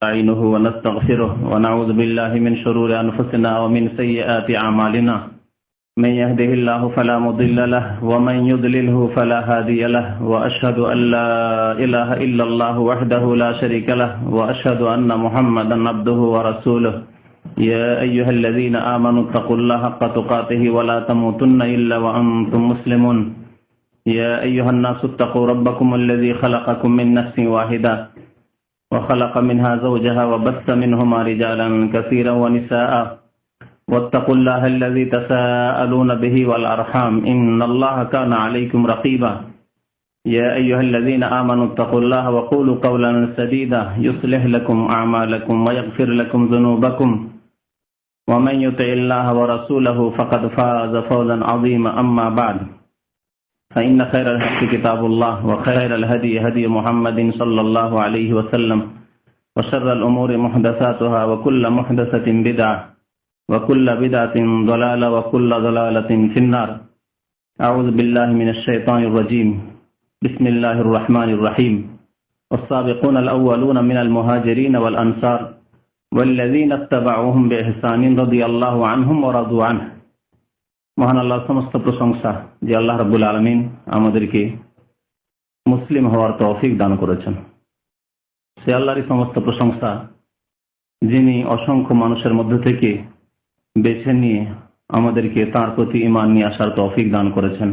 نستعينه ونستغفره ونعوذ بالله من شرور أنفسنا ومن سيئات أعمالنا من يهده الله فلا مضل له ومن يضلله فلا هادي له وأشهد أن لا إله إلا الله وحده لا شريك له وأشهد أن محمدا عبده ورسوله يا أيها الذين آمنوا اتقوا الله حق تقاته ولا تموتن إلا وأنتم مسلمون يا أيها الناس اتقوا ربكم الذي خلقكم من نفس واحدة وخلق منها زوجها وبث منهما رجالا كثيرا ونساء واتقوا الله الذي تساءلون به والأرحام إن الله كان عليكم رقيبا يا أيها الذين آمنوا اتقوا الله وقولوا قولا سديدا يصلح لكم أعمالكم ويغفر لكم ذنوبكم ومن يطع الله ورسوله فقد فاز فوزا عظيما أما بعد فإن خير الحديث كتاب الله وخير الهدي هدي محمد صلى الله عليه وسلم وشر الأمور محدثاتها وكل محدثة بدعة وكل بدعة ضلالة وكل ضلالة في النار أعوذ بالله من الشيطان الرجيم بسم الله الرحمن الرحيم والسابقون الأولون من المهاجرين والأنصار والذين اتبعوهم بإحسان رضي الله عنهم ورضوا عنه মহান আল্লাহর সমস্ত প্রশংসা যে আল্লাহ রাব্বুল আলামিন আমাদেরকে মুসলিম হওয়ার তৌফিক দান করেছেন। সে আল্লাহরই সমস্ত প্রশংসা যিনি অসংখ্য মানুষের মধ্য থেকে বেছে নিয়ে আমাদেরকে তার প্রতি ঈমান নিয়ে আসার তৌফিক দান করেছেন,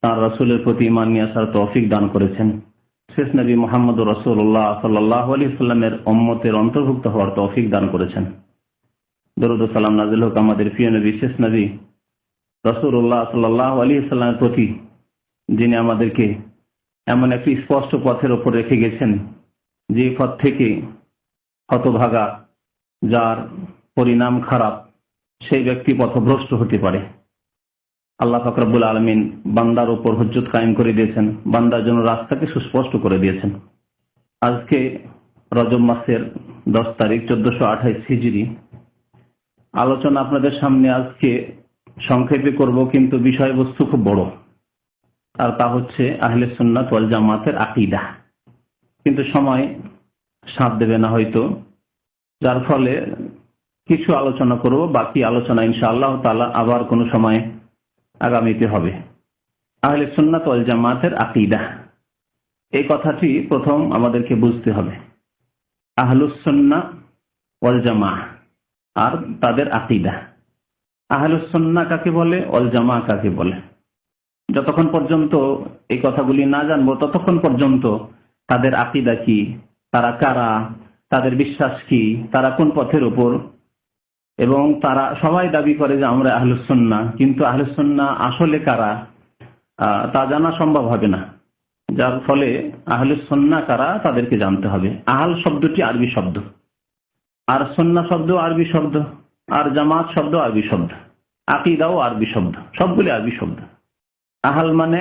তার রাসূলের প্রতি ঈমান নিয়ে আসার তৌফিক দান করেছেন, শেষ নবী মুহাম্মদুর রাসূলুল্লাহ সাল্লাল্লাহু আলাইহি ওয়াসাল্লামের উম্মতের অন্তর্ভুক্ত হওয়ার তৌফিক দান করেছেন। দরুদ ও সালাম নাযিল হোক আমাদের প্রিয় নবী শেষ নবী রাসূলুল্লাহ সাল্লাল্লাহু আলাইহি ওয়াসাল্লামের প্রতি, যিনি আমাদেরকে এমন একটি স্পষ্ট পথের উপর রেখে গেছেন যে পথ থেকে হতভাগা, যার পরিণাম খারাপ, সেই ব্যক্তি পথভ্রষ্ট হতে পারে। আল্লাহ পাক রব্বুল আলামিন বান্দার উপর হুজ্জত কায়েম করে দিয়েছেন, বান্দার জন্য রাস্তাকে সুস্পষ্ট করে দিয়েছেন। আজকে রজব মাসের 10 তারিখ 1428 হিজরি। আলোচনা আপনাদের সামনে আজকে সংক্ষেপে করব, কিন্তু বিষয়বস্তু খুব বড়, আর তা হচ্ছে আহলে সুন্নাত ওয়াল জামাতের আকীদা। কিন্তু সময় সাথ দেবে না হয়তো, যার ফলে কিছু আলোচনা করব, বাকি আলোচনা ইনশাআল্লাহ তাআলা আবার কোনো সময় আগামীতে হবে। আহলে সুন্নাত ওয়াল জামাতের আকীদা, এই কথাটি প্রথম আমাদেরকে বুঝতে হবে। আহলুস সুন্নাহ ওয়াল জামাআহ আর তাদের আকীদা। আহলুস সুন্নাহ কাকে বলে, ওয়াল জামাআহ কাকে বলে, যতক্ষণ পর্যন্ত এই কথাগুলি না জানবো ততক্ষণ পর্যন্ত তাদের আকীদা কি, তারা কারা, তাদের বিশ্বাস কি, তারা কোন পথের উপর, এবং তারা সবাই দাবি করে যে আমরা আহলুস সুন্নাহ, কিন্তু আহলুস সুন্নাহ আসলে কারা তা জানা সম্ভব হবে না। যার ফলে আহলুস সুন্নাহ কারা তাদেরকে জানতে হবে। আহল শব্দটি আরবি শব্দ, আর সুন্নাহ শব্দ আরবি শব্দ, আর জামাত শব্দ আরবি শব্দ, আকীদাও আরবি শব্দ, সবগুলি আরবি শব্দ। আহল মানে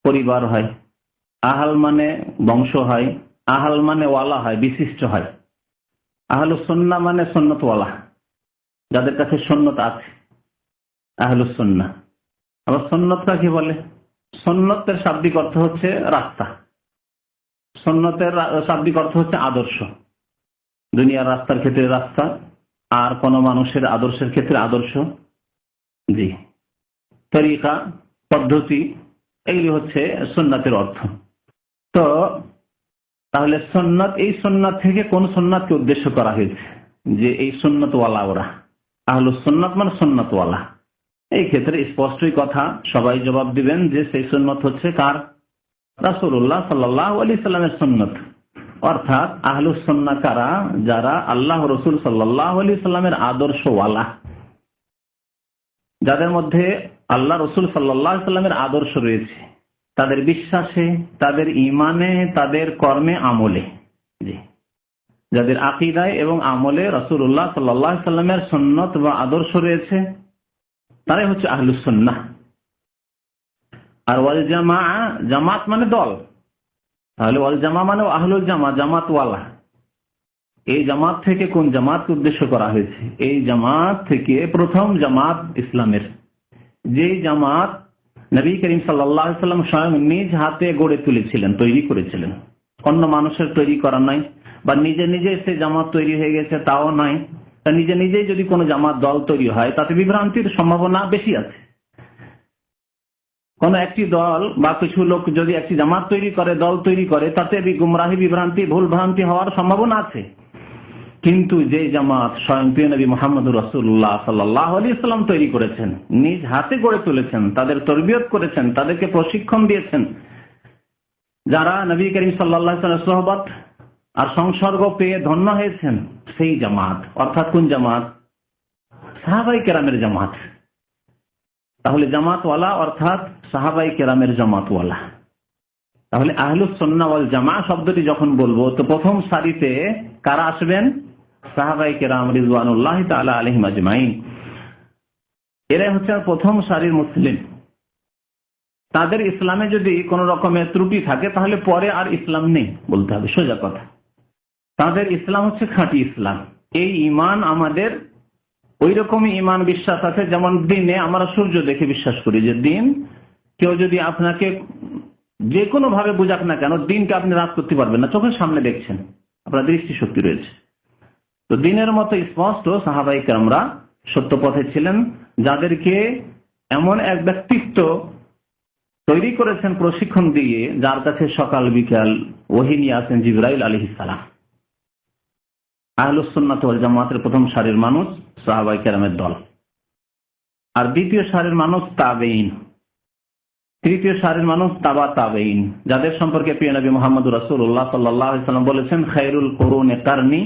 পরিবার হয়, আহল মানে বংশ হয়, আহল মানে ওয়ালা হয়, বিশিষ্ট হয়। আহলুস সুন্নাহ মানে সুন্নতওয়ালা, যাদের কাছে সুন্নত আছে, আহলুস সুন্নাহ। আবার সুন্নত কাকে বলে? সুন্নতের শাব্দিক অর্থ হচ্ছে রাস্তা, সুন্নতের শাব্দিক অর্থ হচ্ছে আদর্শ। দুনিয়ার রাস্তার ক্ষেত্রে রাস্তা, আর কোন মানুষের আদর্শের ক্ষেত্রে আদর্শ। জি, তরিকা, পদ্ধতি, এগুলি হচ্ছে সুন্নাতের অর্থ। তো তাহলে সুন্নাত, এই সুন্নাত থেকে কোন সুন্নাতকে উদ্দেশ্য করা হয়েছে যে এই সুন্নতওয়ালা ওরা, আহলুস সুন্নাত মানে সুন্নতওয়ালা। এই ক্ষেত্রে স্পষ্টই কথা, সবাই জবাব দিবেন যে সেই সুন্নত হচ্ছে কার? রাসূলুল্লাহ সাল্লাল্লাহু আলাইহি সাল্লামের সুন্নত। অর্থাৎ আহলুস সুন্নাহ কারা? যারা আল্লাহ রাসূল সাল্লাল্লাহু আলাইহি সাল্লামের আদর্শওয়ালা, যাদের মধ্যে আল্লাহ রাসূল সাল্লাল্লাহু আলাইহি সাল্লামের আদর্শ রয়েছে, তাদের বিশ্বাসে, তাদের ঈমানে, তাদের কর্মে, আমলে। জি, যাদের আকীদায় এবং আমলে রাসূলুল্লাহ সাল্লাল্লাহু আলাইহি সাল্লামের সুন্নত বা আদর্শ রয়েছে, তারাই হচ্ছে আহলুস সুন্নাহ। আর ওয়াল জামাআহ, জামাত মানে দল। তাহলে ওয়াল জামাআহ মানে আহলুল জামাআহ, জামাতওয়ালা। এই জামাত থেকে কোন জামাতকে উদ্দেশ্য করা হয়েছে? এই জামাত থেকে প্রথম জামাত ইসলামের, যেই জামাত নবী করিম সাল্লাল্লাহু আলাইহি ওয়াসাল্লাম স্বয়ং নিজ হাতে গড়ে তুলেছিলেন, তৈরি করেছিলেন, অন্য মানুষের তৈরি করা নাই, বা নিজে নিজে সে জামাত তৈরি হয়ে গেছে তাও নয়। তা নিজে নিজেই যদি কোনো জামাত দল তৈরি হয় তাতে বিভ্রান্তির সম্ভাবনা বেশি আছে। কোন একটি দল বা কিছু লোক যদি একটি জামাত তৈরি করে, দল তৈরি করে, তাতে গুমরাহি, বিভ্রান্তি, ভুল ভ্রান্তি হওয়ার সম্ভাবনা আছে। কিন্তু যে জামাত স্বয়ং প্রিয় নবী মুহাম্মদুর রাসূলুল্লাহ সাল্লাল্লাহু আলাইহি ওয়াসাল্লাম তৈরি করেছেন, নিজ হাতে গড়ে তুলেছেন, তাদের তরবিয়ত করেছেন, তাদেরকে প্রশিক্ষণ দিয়েছেন, যারা নবী করিম সাল্লাল্লাহু আলাইহি ওয়াসাল্লামের সুহবত আর সংসর্গ পেয়ে ধন্য হয়েছেন, সেই জামাত। অর্থাৎ কোন জামাত? সাহাবায়ে কেরামের জামাত। তাহলে জামাতওয়ালা অর্থাৎ সাহাবায়ে কেরামের জামাতওয়ালা। তাহলে আহলুস সুন্নাহ ওয়াল জামাআহ শব্দটি যখন বলবো তো প্রথম সারিতে কারা আসবেন? সাহাবায়ে কেরাম রিজওয়ানুল্লাহি তাআলা আলাইহিম আজমাইন। এরাই হচ্ছে প্রথম সারির মুসলিম। তাদের ইসলামে যদি কোনো রকমের ত্রুটি থাকে তাহলে পরে আর ইসলাম নেই বলতে হবে, সোজা কথা। তাদের ইসলাম হচ্ছে খাঁটি ইসলাম। এই ঈমান আমাদের ওই রকমই ঈমান বিশ্বাস আছে যেমন দিনে আমরা সূর্য দেখে বিশ্বাস করি যে দিন, কেউ যদি আপনাকে যে কোনো ভাবে বুঝাক না কেন, দিনকে আপনি রাত করতে পারবেন না, চোখের সামনে দেখছেন, আপনার দৃষ্টিশক্তি রয়েছে। তো দিনের মতো স্পষ্ট সাহাবায়ে কেরামরা সত্য পথে ছিলেন, যাদেরকে এমন এক ব্যক্তিত্ব তৈরি করেছেন প্রশিক্ষণ দিয়ে, যার কাছে সকাল বিকাল ওহী নিয়ে আসেন জিবরাইল আলাইহিস সালাম। আহলুস সুন্নাত ওয়াল জামাতের প্রথম সারির মানুষ সাহাবায়ে কেরামের দল, আর দ্বিতীয় সারির মানুষ তাবেঈন, তৃতীয় সারির মানুষ তাবা তাবেঈন, যাদের সম্পর্কে প্রিয় নবী মুহাম্মদুর রাসূলুল্লাহ সাল্লাল্লাহু আলাইহি ওয়াসাল্লাম বলেছেন খায়রুল কুরুনি কারনি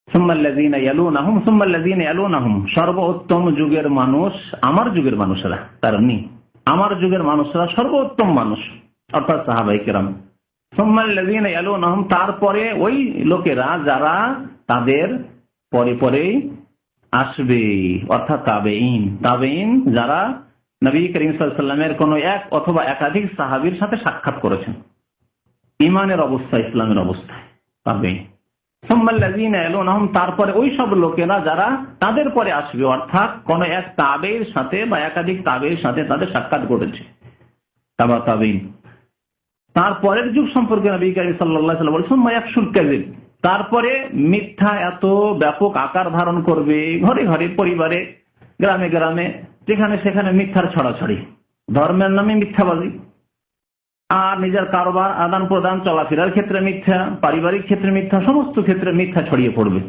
সুম্মাল্লাযীনা ইয়ালুনাহুম সুম্মাল্লাযীনা ইয়ালুনাহুম, সর্বোত্তম যুগের মানুষ আমার যুগের মানুষেরা, কারনি আমার যুগের মানুষরা সর্বোত্তম মানুষ অর্থাৎ সাহাবায়ে কেরাম। সুম্মাল্লাযীনা ইয়ালুনাহুম, তারপরে ওই লোকেরা যারা তাদের পরে পরে আসবে অর্থাৎ তাবেঈন। তাবেঈন যারা নবী করিম সাল্লাল্লাহু আলাইহি ওয়াসাল্লামের কোন এক অথবা একাধিক সাহাবীর সাথে সাক্ষাৎ করেছেন ঈমানের অবস্থায়, ইসলামের অবস্থায়, তাবেঈন। সুম্মাল্লাযীনা ইয়ালুনাহুম, তারপরে ওই সব লোকেরা যারা তাদের পরে আসবে অর্থাৎ কোন এক তাবেঈর সাথে বা একাধিক তাবেঈর সাথে তাদের সাক্ষাৎ ঘটেছে, তাবা তাবেঈন। তারপরের যুগ সম্পর্কে নবী করিম সাল্লাল্লাহু আলাইহি ওয়াসাল্লাম বলেছেন সুম্মা ইয়াফশুল কাযিব, তারপরে মিথ্যা এত ব্যাপক আকার ধারণ করবে, ঘরে ঘরে, পরিবারে, গ্রামে গ্রামে, যেখানে সেখানে মিথ্যার ছড়াছড়ি, ধর্মের নামে মিথ্যাবাদী, আর নিজের কারবার, আদান প্রদান, চলাফেরার ক্ষেত্রে মিথ্যা, পারিবারিক ক্ষেত্রে মিথ্যা, সমস্ত ক্ষেত্রে মিথ্যা ছড়িয়ে পড়বে।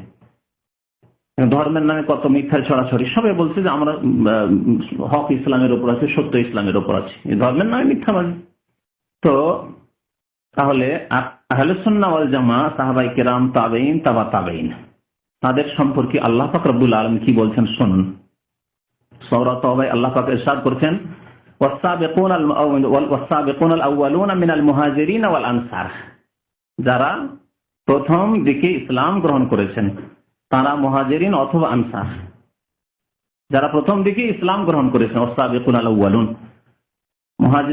ধর্মের নামে কত মিথ্যার ছড়াছড়ি, সবাই বলছে যে আমরা হক ইসলামের উপর আছি, সত্য ইসলামের উপর আছি, ধর্মের নামে মিথ্যাবাদী। তো তাহলে আহলুস সুন্নাহ ওয়াল জামাআহ, সাহাবায়ে কেরাম, তাবেঈন, তাবা তাবেঈন, তাদের সম্পর্কে আল্লাহ পাক রব্বুল আলামিন কি বলছেন শুনুন। সূরা তাওবায় আল্লাহ পাক ইরশাদ করেছেন ওয়াস-সাবিকুনাল আউয়ালুনা মিনাল মুহাজিরিন ওয়াল আনসার, যারা প্রথম দিকে ইসলাম গ্রহণ করেছেন তারা মুহাজিরিন অথবা আনসার, যারা প্রথম দিকে ইসলাম গ্রহণ করেছেন, ওয়াস-সাবিকুনাল আউয়ালুন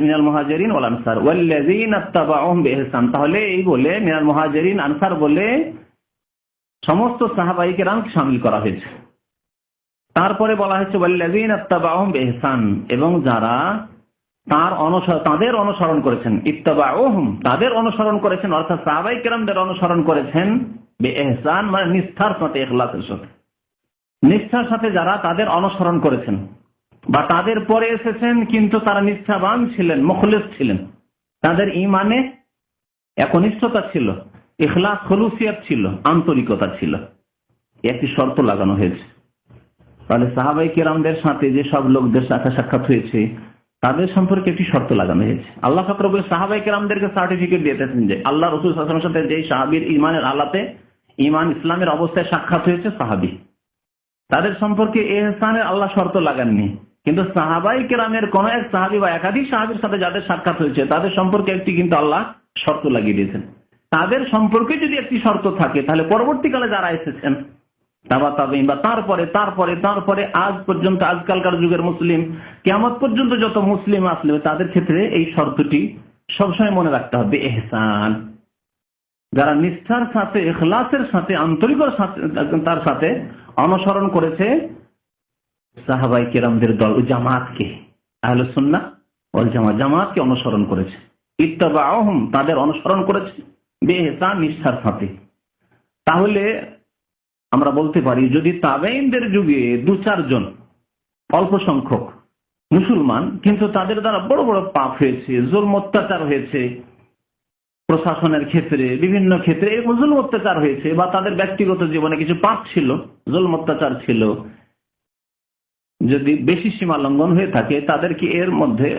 মিনাল মুহাজিরিন ওয়াল আনসার ওয়াল্লাযীনা ইত্তাবাউহুম বিইহসান। তাহলে এই বলে মিনাল মুহাজিরিন, আনসার বলে সমস্ত সাহাবায়ে কেরামকে শামিল করা হয়েছে। তারপরে বলা হয়েছে ওয়াল্লাযীনা ইত্তাবাউহুম বিইহসান, এবং যারা তাদের অনুসরণ করেছেন, ইত্তাবাউহুম তাদের অনুসরণ করেছেন, অর্থাৎ সাহাবায়ে কেরামদের অনুসরণ করেছেন, বিইহসান মানে নিষ্ঠার সাথে, ইখলাসের সাথে, নিষ্ঠার সাথে যারা তাদের অনুসরণ করেছেন বা তাদের পরে এসেছেন কিন্তু তারা নিষ্ঠাবান ছিলেন, মুখলিস ছিলেন, তাদের ঈমানে একনিষ্ঠতা ছিল, ইখলাস, খুলুসিয়ত ছিল, আন্তরিকতা ছিল, একটি শর্ত লাগানো হয়েছে। তাহলে সাহাবায়ে কেরামদের সাথে যে সব লোকদের সাথে সাক্ষাৎ হয়েছে তাদের সম্পর্কে একটি শর্ত লাগানো হয়েছে। আল্লাহ পাক রব্বুল সাহাবায়ে কেরামদেরকে সার্টিফিকেট দিয়েছেন যে আল্লাহ রাসূল সাল্লাল্লাহু আলাইহি ওয়াসাল্লামের সাথে যেই সাহাবীর ঈমানের আলাতে, ঈমান ইসলামের অবস্থায় সাক্ষাৎ হয়েছে সাহাবী, তাদের সম্পর্কে ইহসানের আল্লাহ শর্ত লাগাননি। কিন্তু সাহাবায়ে কেরামের কোন এক সাহাবী বা একাধিক সাহাবীর সাথে যাদের সাক্ষাৎ হয়েছে তাদের সম্পর্কে একটি কিন্তু আল্লাহ শর্ত লাগিয়ে দিয়েছেন। তাদের সম্পর্কে যদি একটি শর্ত থাকে তাহলে পরবর্তীকালে যারা এসেছেন তাবা তাবেঈন বা তারপরে তারপরে তারপরে আজ পর্যন্ত, আজকালকার যুগের মুসলিম, কিয়ামত পর্যন্ত যত মুসলিম আসলে তাদের ক্ষেত্রে এই শর্তটি সবসময় মনে রাখতে হবে, ইহসান। যারা নিষ্ঠার সাথে, ইখলাসের সাথে, আন্তরিকতার সাথে অনুসরণ করেছে সাহাবায়ে কেরামদের দল, জামাতকে, আহলুস সুন্নাহ ওয়াল জামাত, জামাতকে অনুসরণ করেছে, ইত্তাবাউহুম তাদের অনুসরণ করেছে, বিইহসান নিষ্ঠার সাথে। তাহলে আমরা বলতে পারি যদি তাবেঈনদের যুগে 2-4 জন অল্প সংখ্যক মুসলমান, কিন্তু তাদের দ্বারা বড় বড় পাপ হয়েছে, জুলম অত্যাচার হয়েছে, প্রশাসনের ক্ষেত্রে বিভিন্ন ক্ষেত্রে এই জুলম অত্যাচার হয়েছে, বা তাদের ব্যক্তিগত জীবনে কিছু পাপ ছিল, জুলম অত্যাচার ছিল, যদি বেশি সীমা লঙ্ঘন হয়ে থাকে তাদেরকে এর মধ্যে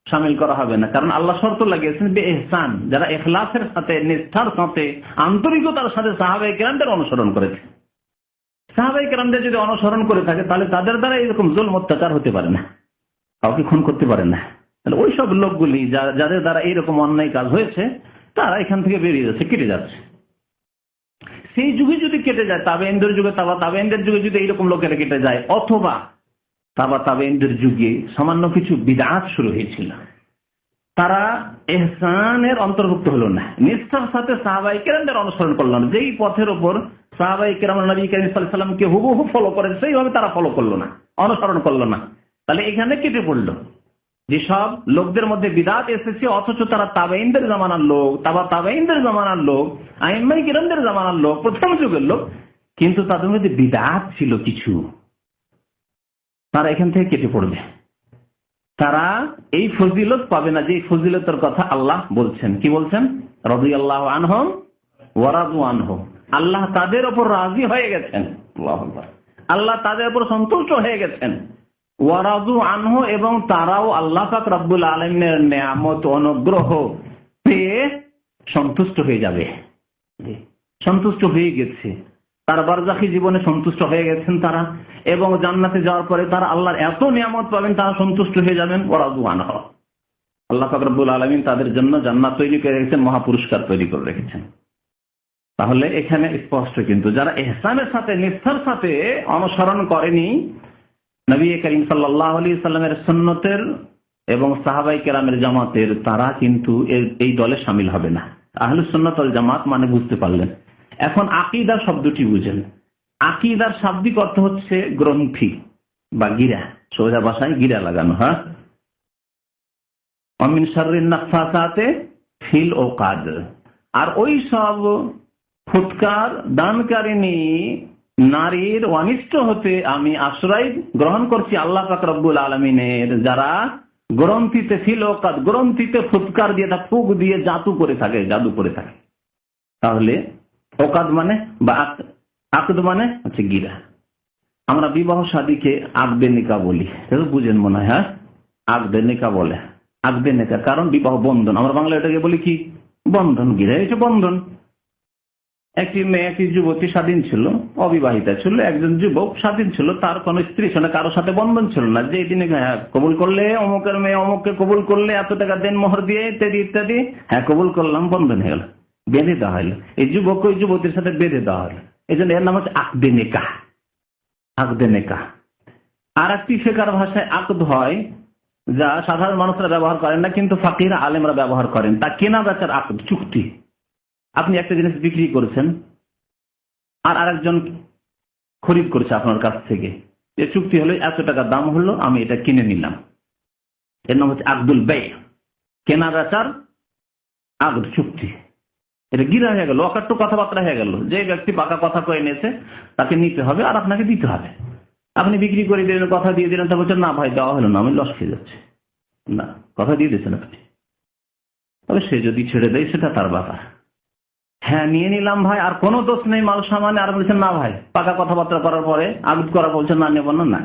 শামিল করা হবে না। কারণ আল্লাহ শর্ত লাগিয়েছেন বেইহসান, যারা ইখলাসের সাথে, নিষ্ঠার সাথে, আন্তরিকতার সাথে সাহাবায়ে কেরামদের অনুসরণ করেছে। সাহাবায়ে কেরামদের যদি অনুসরণ করে থাকে তাহলে তাদের দ্বারা এরকম জুলম অত্যাচার হতে পারে না, কাউকে খুন করতে পারে না। তাহলে ওই সব লোকগুলি যাদের দ্বারা এইরকম অন্যায় কাজ হয়েছে তারা এখান থেকে বেরিয়ে যাচ্ছে, কেটে যাচ্ছে। সেই যুগে যদি কেটে যায়, তাবেঈনদের যুগে, তাবেঈনদের যুগে যদি এইরকম লোকেরা কেটে যায়, অথবা তাবেঈনদের যুগে সামান্য কিছু বিদআত শুরু হয়েছিল, তারা ইহসানের অন্তর্ভুক্ত হলো না, নিষ্ঠার সাথে সাহাবায়ে কেরামদের অনুসরণ করলো না, যেই পথের উপর সাহাবায়ে কেরাম নবী করিম সাল্লাল্লাহু আলাইহি ওয়াসাল্লামকে হুবহু ফলো করে সেইভাবে তারা ফলো করলো না, অনুসরণ করলো না, তাহলে এখানে কেটে পড়লো। যেসব লোকদের মধ্যে বিদআত এসেছে অথচ তারা তাবেঈনদের জামানার লোক, তাবেঈনদের জামানার লোক, আইম্মায়ে কেরামদের জামানার লোক, প্রথম যুগের লোক, কিন্তু তাদের মধ্যে বিদআত ছিল কিছু, তারা এখান থেকে কেটে পড়বে। তারা এই ফজিলত পাবে না যে ফজিলতের কথা আল্লাহ বলছেন। কি বলছেন? রাদিয়াল্লাহু আনহুম ওয়া রাদু আনহু, আল্লাহ তাদের উপর রাজি হয়ে গেছেন, আল্লাহু আকবার, আল্লাহ তাদের উপর সন্তুষ্ট হয়ে গেছেন, ওয়া রাদু আনহু, এবং তারাও আল্লাহ পাক রব্বুল আলামিনের নিয়ামত অনুগ্রহ পেয়ে সন্তুষ্ট হয়ে যাবে, সন্তুষ্ট হয়ে গেছে, তার বারজাখী জীবনে সন্তুষ্ট হয়ে গেছেন তারা, এবং জান্নাতে যাওয়ার পরে তারা আল্লাহর এত নিয়ামত পাবেন তারা সন্তুষ্ট হয়ে যাবেন। ওয়া রাদু আনহু, আল্লাহ পাক রব্বুল আলামিন তাদের জন্য জান্নাত তৈরি করে রেখেছেন, মহাপুরস্কার তৈরি করে রেখেছেন। তাহলে এখানে স্পষ্ট, কিন্তু যারা ইহসানের সাথে, নিষ্ঠার সাথে অনুসরণ করেনি নবী করিম সাল্লাল্লাহু আলাইহি সাল্লামের সুন্নতের এবং সাহাবায়ে কেরামের জামাতের, তারা কিন্তু এই দলে শামিল হবে না। আহলুস সুন্নাত ওয়াল জামাত মানে বুঝতে পারলেন। এখন আকীদা শব্দটি বুঝেন। আকীদার শাব্দিক অর্থ হচ্ছে গ্রন্থি বা গিরা, সোজা ভাষায় গিরা লাগানো। হ্যাঁ, ওয়া মিন শাররিন নাফাসাতে ফিল উকাদ, আর ওই সব ফুৎকার দানকারিনী নারীর অনিষ্ট হতে আমি আশ্রয় গ্রহণ করছি আল্লাহ পাক রব্বুল আলামিনের, যারা গ্রন্থিতে ফিল উকাদ, গ্রন্থিতে ফুৎকার দিয়ে, ফুক দিয়ে জাদু করে থাকে। তাহলে ওকাদ মানে বা আকদ মানে হচ্ছে গিরা। আমরা বিবাহ শাদীকে আকদে নিকাহ বলি, এটা বুঝেন মনে হয়। হ্যাঁ, আকদে নিকাহ বলে, আকদে নিকাহ, কারণ বিবাহ বন্ধন, আমরা বাংলা এটাকে বলি কি বন্ধন, গিরা হচ্ছে বন্ধন। একটি মেয়ে, একটি যুবতী স্বাধীন ছিল, অবিবাহিতা ছিল, একজন যুবক স্বাধীন ছিল, তার কোনো স্ত্রী ছিল না, কারোর সাথে বন্ধন ছিল না, যে তিনি কবুল করলে অমুকের মেয়ে অমুককে কবুল করলে এত টাকা দেন মোহর দিয়ে ইত্যাদি ইত্যাদি, হ্যাঁ কবুল করলাম, বন্ধন হয়ে গেল, বেঁধে দেওয়া হলো, এই যুবক ওই যুবতীর সাথে বেঁধে দেওয়া হলো। এই জন্য এর নাম হচ্ছে আকদে নিকাহ, আকদে নিকাহ। আর একটি ফিকহের ভাষায় আকদ হয়, যা সাধারণ মানুষরা ব্যবহার করেন না, কিন্তু ফাকিহরা আলেমরা ব্যবহার করেন, তা কেনা বেচার আকদ, চুক্তি। আপনি একটা জিনিস বিক্রি করেছেন আর আরেকজন খরিদ করেছে আপনার কাছ থেকে, যে চুক্তি হলো এত টাকা দাম হলো, আমি এটা কিনে নিলাম, এর নাম হচ্ছে আকদুল বাই, কেনা বেচার আকদ, চুক্তি। এটা গিরা হয়ে গেল, অকাট্য কথাবার্তা হয়ে গেল, যে ব্যক্তি পাকা কথা কয়ে নিয়েছে তাকে নিতে হবে আর আপনাকে দিতে হবে। আপনি বিক্রি করে দিলেন, কথা দিয়ে দিলেন, তা বলছেন না ভাই দেওয়া হলো না, আমি লস খেয়ে যাচ্ছি, না কথা দিয়ে দিয়েছেন আপনি। তবে সে যদি ছেড়ে দেয় সেটা তার ব্যাপার। হ্যাঁ নিয়ে নিলাম ভাই, আর কোনো দোষ নেই মাল সামানে, আর বলছেন না ভাই, পাকা কথাবার্তা করার পরে আগুদ করা, বলছেন না নেব না,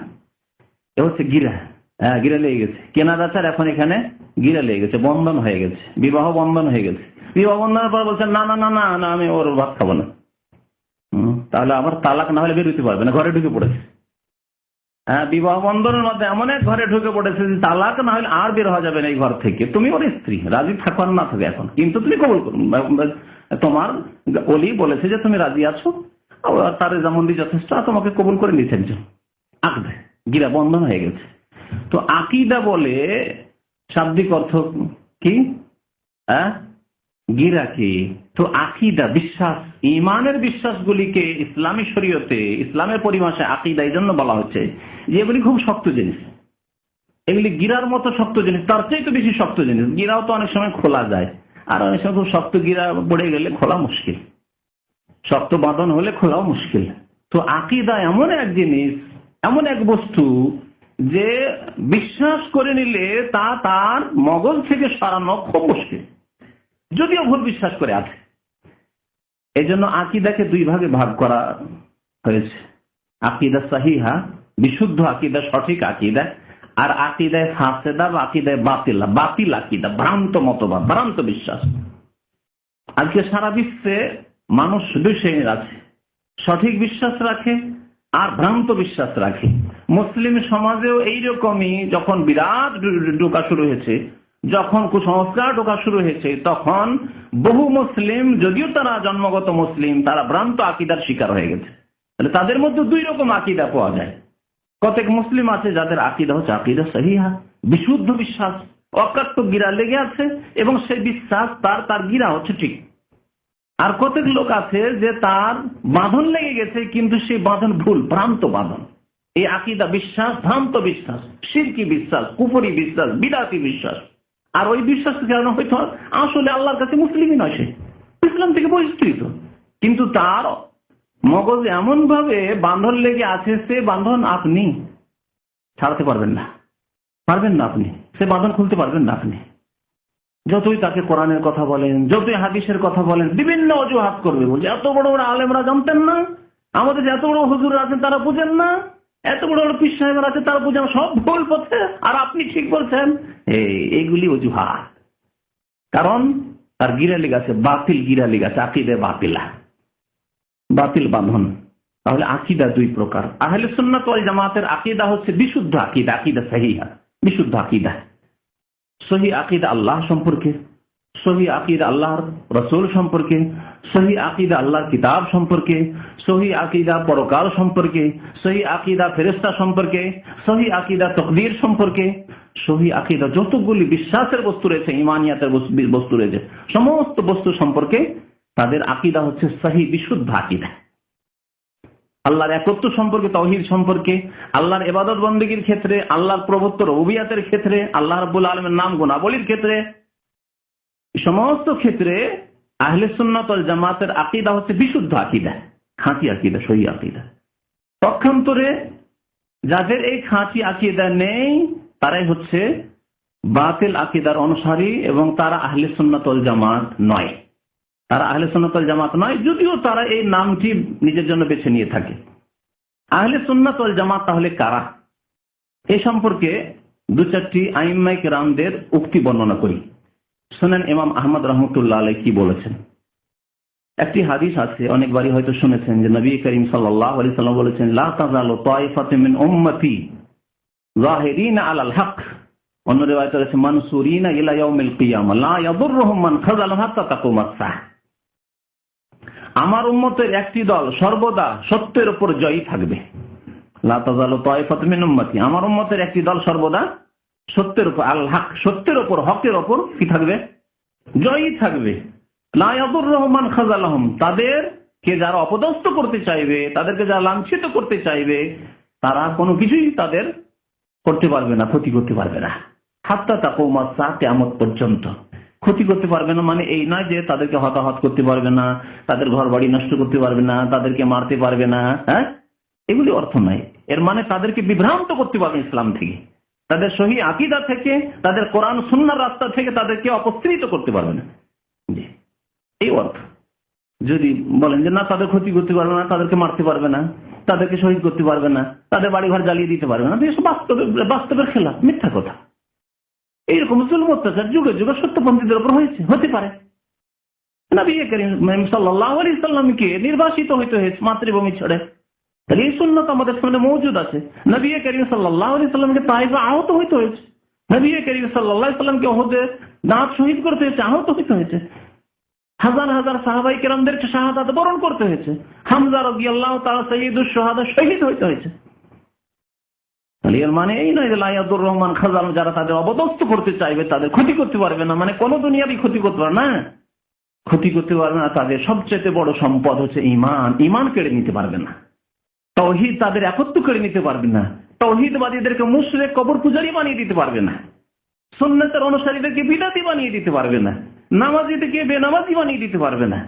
এ হচ্ছে গিরা। হ্যাঁ, গিরা লেগে গেছে, কেনা বেচার এখন এখানে গিরা লেগে গেছে, বন্ধন হয়ে গেছে, বিবাহ বন্ধন হয়ে গেছে। বিবাহ বন্ধনের পর বলছেন না না না না না আমি ওর ভাত খাবো না, তাহলে আবার তালাক না হলে বেরোতে পারবে না, ঘরে ঢুকে পড়েছে। হ্যাঁ, বিবাহ বন্ধনের মধ্যে এমন এক ঘরে ঢুকে পড়েছে যে তালাক না হলে আর বের হওয়া যাবে না এই ঘর থেকে। তুমি ওর স্ত্রী, রাজি থাকো আর না থাকে এখন, কিন্তু তুমি কবুল করো, তোমার ওলি বলেছে যে তুমি রাজি আছো, তার রেজামন্দি যথেষ্ট, তোমাকে কবুল করে নিচ্ছেন, আকদে গিরা, বন্ধন হয়ে গেছে। তো আকীদা বলে শাব্দিক অর্থ কি? গিরা কি? তো আকীদা বিশ্বাস, ঈমানের বিশ্বাসগুলিকে ইসলামী শরীয়তে, ইসলামের পরিভাষায় আকীদা এই জন্য বলা হচ্ছে যে এগুলি খুব শক্ত জিনিস, এগুলি গিরার মতো শক্ত জিনিস, তার চেয়ে তো বেশি শক্ত জিনিস। গিরাও তো অনেক সময় খোলা যায়, আর অনেক সময় খুব শক্ত গিরা পড়ে গেলে খোলা মুশকিল। শক্ত বাঁধন হলে খোলাও মুশকিল। তো আকীদা এমন এক জিনিস, এমন এক বস্তু যে বিশ্বাস করে নিলে তা তার মগজ থেকে সরানো খুব মুশকিল, যদিও ভুল বিশ্বাস করে আছে। এই জন্য আকীদাকে দুই ভাগে ভাগ করা হয়েছে, আকীদা সহিহা, বিশুদ্ধ আকীদা, সঠিক আকীদা, আর আকীদায়ে ফাসেদা বা আকীদায়ে বাতিলা, বাতিল আকীদা, ভ্রান্ত মতবাদ, ভ্রান্ত বিশ্বাস। আজকে সারা বিশ্বে মানুষ দুই শ্রেণীর আছে, সঠিক বিশ্বাস রাখে আর ভ্রান্ত বিশ্বাস রাখে। মুসলিম সমাজেও এইরকমই, যখন বিরাট ঢোকা শুরু হয়েছে, যখন কুসংস্কার ঢোকা শুরু হয়েছে, তখন বহু মুসলিম, যদিও তারা জন্মগত মুসলিম, তারা ভ্রান্ত আকীদার শিকার হয়ে গেছে। তাহলে তাদের মধ্যে দুই রকম আকীদা পাওয়া যায়। কতক মুসলিম আছে যাদের আকীদা হচ্ছে আকীদা সহিহা, বিশুদ্ধ বিশ্বাস, অকাট্য গিরা লেগে আছে এবং সেই বিশ্বাস তার গিরা হচ্ছে ঠিক। আর কতক লোক আছে যে তার বাঁধন লেগে গেছে, কিন্তু সেই বাঁধন ভুল, ভ্রান্ত বাঁধন। এই আকীদা বিশ্বাস ভ্রান্ত বিশ্বাস, শিরকি বিশ্বাস, কুফরি বিশ্বাস, বিদআতি বিশ্বাস। আর ওই বিশ্বাসের কারণে হয়তো আসলে আল্লাহর কাছে মুসলিমই নয়, সে ইসলাম থেকে বহিষ্কৃত, কিন্তু তার মগজ এমন ভাবে বাঁধন লেগে আছে, সে বাঁধন আপনি ছাড়াতে পারবেন না, আপনি সে বাঁধন খুলতে পারবেন না। আপনি যতই তাকে কোরআনের কথা বলেন, যতই হাদিসের কথা বলেন, বিভিন্ন অজুহাত করবে, বলছে এত বড় বড় আলেমরা জানতেন না, আমাদের এত বড় হুজুর আছেন তারা বুঝেন না, এত বড় বড় পীর সাহেব আছে তারা বুঝেন, সব ভুল পথে আর আপনি ঠিক বলছেন। এইগুলি অজুহাত, কারণ তার গিরা লেগে আছে, বাতিল গিরা লেগে আছে, আকীদায়ে বাতিলা, বাতিল বাঁধন। তাহলে আকীদা দুই প্রকার। আহলে সুন্নাত ওয়াল জামাতের আকীদা হচ্ছে বিশুদ্ধ আকীদা, আকীদা সহিহা, বিশুদ্ধ আকীদা। সহি আকীদা আল্লাহ সম্পর্কে, সহি আকীদা আল্লাহর রাসূল সম্পর্কে, সহি আকীদা আল্লাহর কিতাব সম্পর্কে, সহি আকীদা পরকাল সম্পর্কে, সহি আকীদা ফেরেশতা সম্পর্কে, সহি আকীদা তাকদীর সম্পর্কে, সহি আকীদা যতগুলি বিশ্বাসের বস্তু রয়েছে, ঈমানিয়াতের বস্তু রয়েছে, সমস্ত বস্তু সম্পর্কে তাদের আকীদা হচ্ছে সহি বিশুদ্ধ আকীদা। আল্লাহর একত্ব সম্পর্কে, তাওহীদ সম্পর্কে, আল্লাহর ইবাদত বন্দেগীর ক্ষেত্রে, আল্লাহর প্রভুত্ব রুবুবিয়াতের ক্ষেত্রে, আল্লাহ রাব্বুল আলামিনের নাম গুণাবলীর ক্ষেত্রে, সমস্ত ক্ষেত্রে আহলে সুন্নাত ওয়াল জামাতের আকীদা হচ্ছে বিশুদ্ধ আকীদা, খাঁটি আকীদা, সহি আকীদা। পক্ষান্তরে যাদের এই খাঁটি আকীদা নেই, তারাই হচ্ছে বাতিল আকীদার অনুসারী এবং তারা আহলে সুন্নাত ওয়াল জামাত নয়। তারা আহলে সুন্নাত ওয়াল জামাত নয়, যদিও তারা এই নামটি নিজের জন্য বেছে নিয়ে থাকে। আহলে সুন্নাত ওয়াল জামাত তাহলে কারা? এই সম্পর্কে দু চারটি আইম্মায়ে কেরামদের উক্তি বর্ণনা করি। শুনেন ইমাম আহমদ রাহমাতুল্লাহ আলাইহি কি বলেছেন। একটি হাদিস আছে, অনেকবারই হয়তো শুনেছেন, যে নবী করিম সাল্লাল্লাহু আলাইহি সাল্লাম বলেছেন, লা তাযালু তায়ফাতুম মিন উম্মতি যাহিরিনা আলাল হক, অন্য রিওয়ায়াতে আছে মানসুরিনা ইলা ইয়াউমিল কিয়ামা লা ইয়াদুররুহুম মান খাযালাহুম হাত্তা তাকুমাস সাহ। আমার উম্মতের একটি দল সর্বদা সত্যের উপর জয়ী থাকবে। লা তাযালু তায়ফাতুম মিন উম্মতি, আমার উম্মতের একটি দল সর্বদা সত্যের উপর, আল হক, সত্যের উপর, হকের উপর কি থাকবে? জয়ী থাকবে। লা ইয়াদুররুহুম মান খাযালাহুম, তাদেরকে যারা অপদস্থ করতে চাইবে, তাদেরকে যারা লাঞ্ছিত করতে চাইবে, তারা কোনো কিছুই তাদের করতে পারবে না, ক্ষতি করতে পারবে না। হাত্তা তাকুমাস সাহ, কিয়ামত পর্যন্ত ক্ষতি করতে পারবে না। মানে এই নয় যে তাদেরকে হতাহত করতে পারবে না, তাদের ঘর বাড়ি নষ্ট করতে পারবে না, তাদেরকে মারতে পারবে না, হ্যাঁ, এগুলি অর্থ নয়। এর মানে তাদেরকে বিভ্রান্ত করতে পারবে ইসলাম থেকে, তাদের সহি আকীদা থেকে, তাদের কোরআন সুন্নাহর রাস্তা থেকে তাদেরকে অপসৃত করতে পারবে না। জি, এই অর্থ। যদি বলেন যে না, তাদের ক্ষতি করতে পারবে না, তাদেরকে মারতে পারবে না, তাদেরকে শহীদ করতে পারবে না, তাদের বাড়িঘর জ্বালিয়ে দিতে পারবে না, এসব বাস্তবের খেলাফ, মিথ্যা কথা। এইরকম জুলম অত্যাচার যুগে যুগে সত্যপন্থীদের উপর হয়েছে, হতে পারে। নবী করিম সাল্লাল্লাহু আলাইহি সাল্লামকে নির্বাসিত হইতে হয়েছে মাতৃভূমি ছেড়ে, তাহলে এই সুন্নাত আমাদের সামনে মওজুদ আছে। নবী করিম সাল্লাল্লাহু আলাইহি সাল্লামকে তায়েফে আহত হইতে হয়েছে, নবী করিম সাল্লাল্লাহু আলাইহি সাল্লামকে উহুদে দাঁত শহীদ করতে হয়েছে, আহত হইতে হয়েছে। হাজার হাজার সাহাবায়ে কেরামদেরকে শাহাদাত বরণ করতে হয়েছে। হামজা রাদিয়াল্লাহু তাআলা সাইয়্যিদুশ শুহাদা, শহীদ হইতে হয়েছে। তাহলে এর মানে এই নয় যে লা ইয়াদুররুহুম মান খাযালাহুম, যারা তাদের অবদস্থ করতে চাইবে তাদের ক্ষতি করতে পারবে না, মানে কোন দুনিয়ারই ক্ষতি করতে পারবে না, ক্ষতি করতে পারবে না। তাদের সবচেয়ে বড় সম্পদ হচ্ছে ঈমান, ঈমান কেড়ে নিতে পারবে না। তাওহীদ, তাদের একত্ব কেড়ে নিতে পারবে না। তাওহীদবাদীদেরকে মুশরিক, কবর পূজারী বানিয়ে দিতে পারবে না। সুন্নাতের অনুসারীদেরকে বিদআতি বানিয়ে দিতে পারবে না। নামাজীদেরকে বেনামাজি বানিয়ে দিতে পারবে না।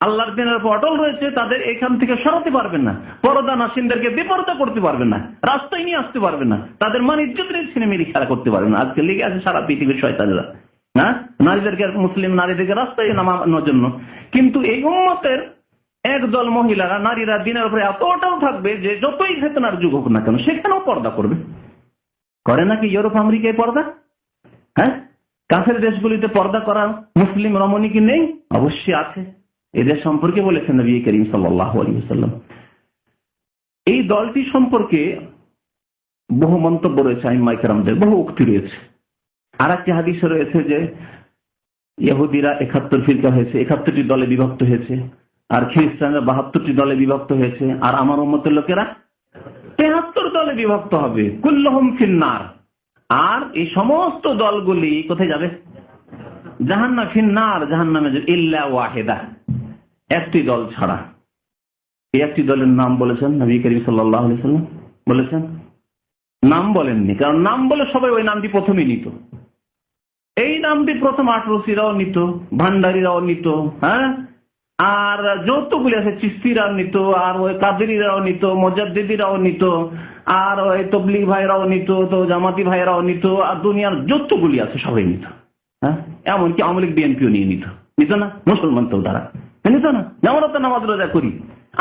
আল্লাহর দিনের উপর অটল রয়েছে, তাদের এখান থেকে সরাতে পারবেন না, পর্দা নাসিনদেরকে বেপরদা করতে পারবেন না, রাস্তায় নিয়ে আসতে পারবেন না, তাদের মান ইজ্জতের ছিনেমিনি খেলা করতে পারবেন না। আজকে লেগে আছে সারা পৃথিবীর শয়তানেরা, হ্যাঁ, নারীদেরকে, মুসলিম নারীদেরকে রাস্তায় নামানোর জন্য। কিন্তু এই উম্মতের একদল মহিলারা, নারীরা দিনের উপরে এত অটল থাকবে যে যতই ফিতনার যুগ হোক না কেন সেখানেও পর্দা করবে। করে নাকি ইউরোপ আমেরিকায় পর্দা? হ্যাঁ, কাছের দেশগুলিতে পর্দা করা মুসলিম রমণী কি নেই? অবশ্যই আছে। এদের সম্পর্কে বলেছেন নবী করিম সাল্লাল্লাহু আলাইহি ওয়াসাল্লাম। এই দলটি সম্পর্কে বহু মন্তব্য রয়েছে, আইম্মায়ে কেরামদের বহু উক্তি রয়েছে। আর একটি হাদিসে রয়েছে যে ইহুদিরা 71 ফিরকা হয়েছে, 71টি দলে বিভক্ত হয়েছে, আর খ্রিস্টানরা 72টি দলে বিভক্ত হয়েছে, আর আমার উম্মতের লোকেরা 73 দলে বিভক্ত হবে, কুল্লুহুম ফিন্নার। আর এই সমস্ত দলগুলি কোথায় যাবে? জাহান্নাম, ফিন্নার, জাহান্নামে যাবে, ইল্লা ওয়াহিদা, একটি দল ছাড়া। এই একটি দলের নাম বলেছেন নবী করিম সাল্লাল্লাহু আলাইহি ওয়াসাল্লাম, বলেছেন? নাম বলেননি, কারণ নাম বলে সবাই ওই নামটি প্রথমেই নিত। এই নামটি প্রথম আটরসিরাও নিত, ভান্ডারীরাও নিত, হ্যাঁ, আর যৌতুকগুলি আছে চিস্তিরাও নিত, আর ওই কাদেরিরাও নিত, মুজাদ্দিদিরাও নিত, আর ওই তবলিগ ভাইরাও নিত, তো জামাতি ভাইরাও নিত, আর দুনিয়ার যৌতুকগুলি আছে সবাই নিত। হ্যাঁ, এমনকি আওয়ামী লীগ বিএনপিও নিয়ে নিত না? মুসলমান তো তারা নিত না? আমরা তো নামাজ রোজা করি,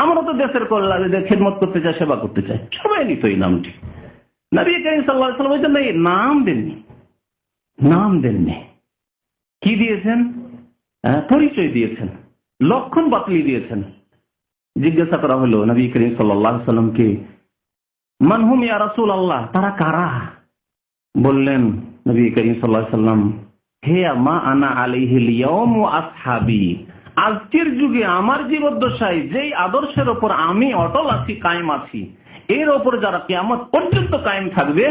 আমরা তো দেশের কল্যাণে খেদমত করতে চাই, সেবা করতে চাই, সবাই নিত এই নামটি। নবী করিম সাল্লাল্লাহু আলাইহি ওয়াসাল্লাম বলেছেন, এই নাম দেননি, নাম দেননি। কি দিয়েছেন? পরিচয় দিয়েছেন, লক্ষণ বাতলি দিয়েছেন। জিজ্ঞাসা করা হলো নবী করিম সাল্লাল্লাহু আলাইহি ওয়াসাল্লামকে, মান হুম ইয়া রাসূলুল্লাহ, তারা কারা? বললেন নবী করিম সাল্লাল্লাহু আলাইহি ওয়াসাল্লাম, হে মা আনা আলাইহিল ইয়াউম ওয়া আসহাবি, আজকের যুগে আমার জীবদ্দশায় যেই আদর্শের ওপর আমি অটল আছি, কায়েম আছি, এর ওপর যারা কিয়ামত পর্যন্ত কায়েম থাকবে,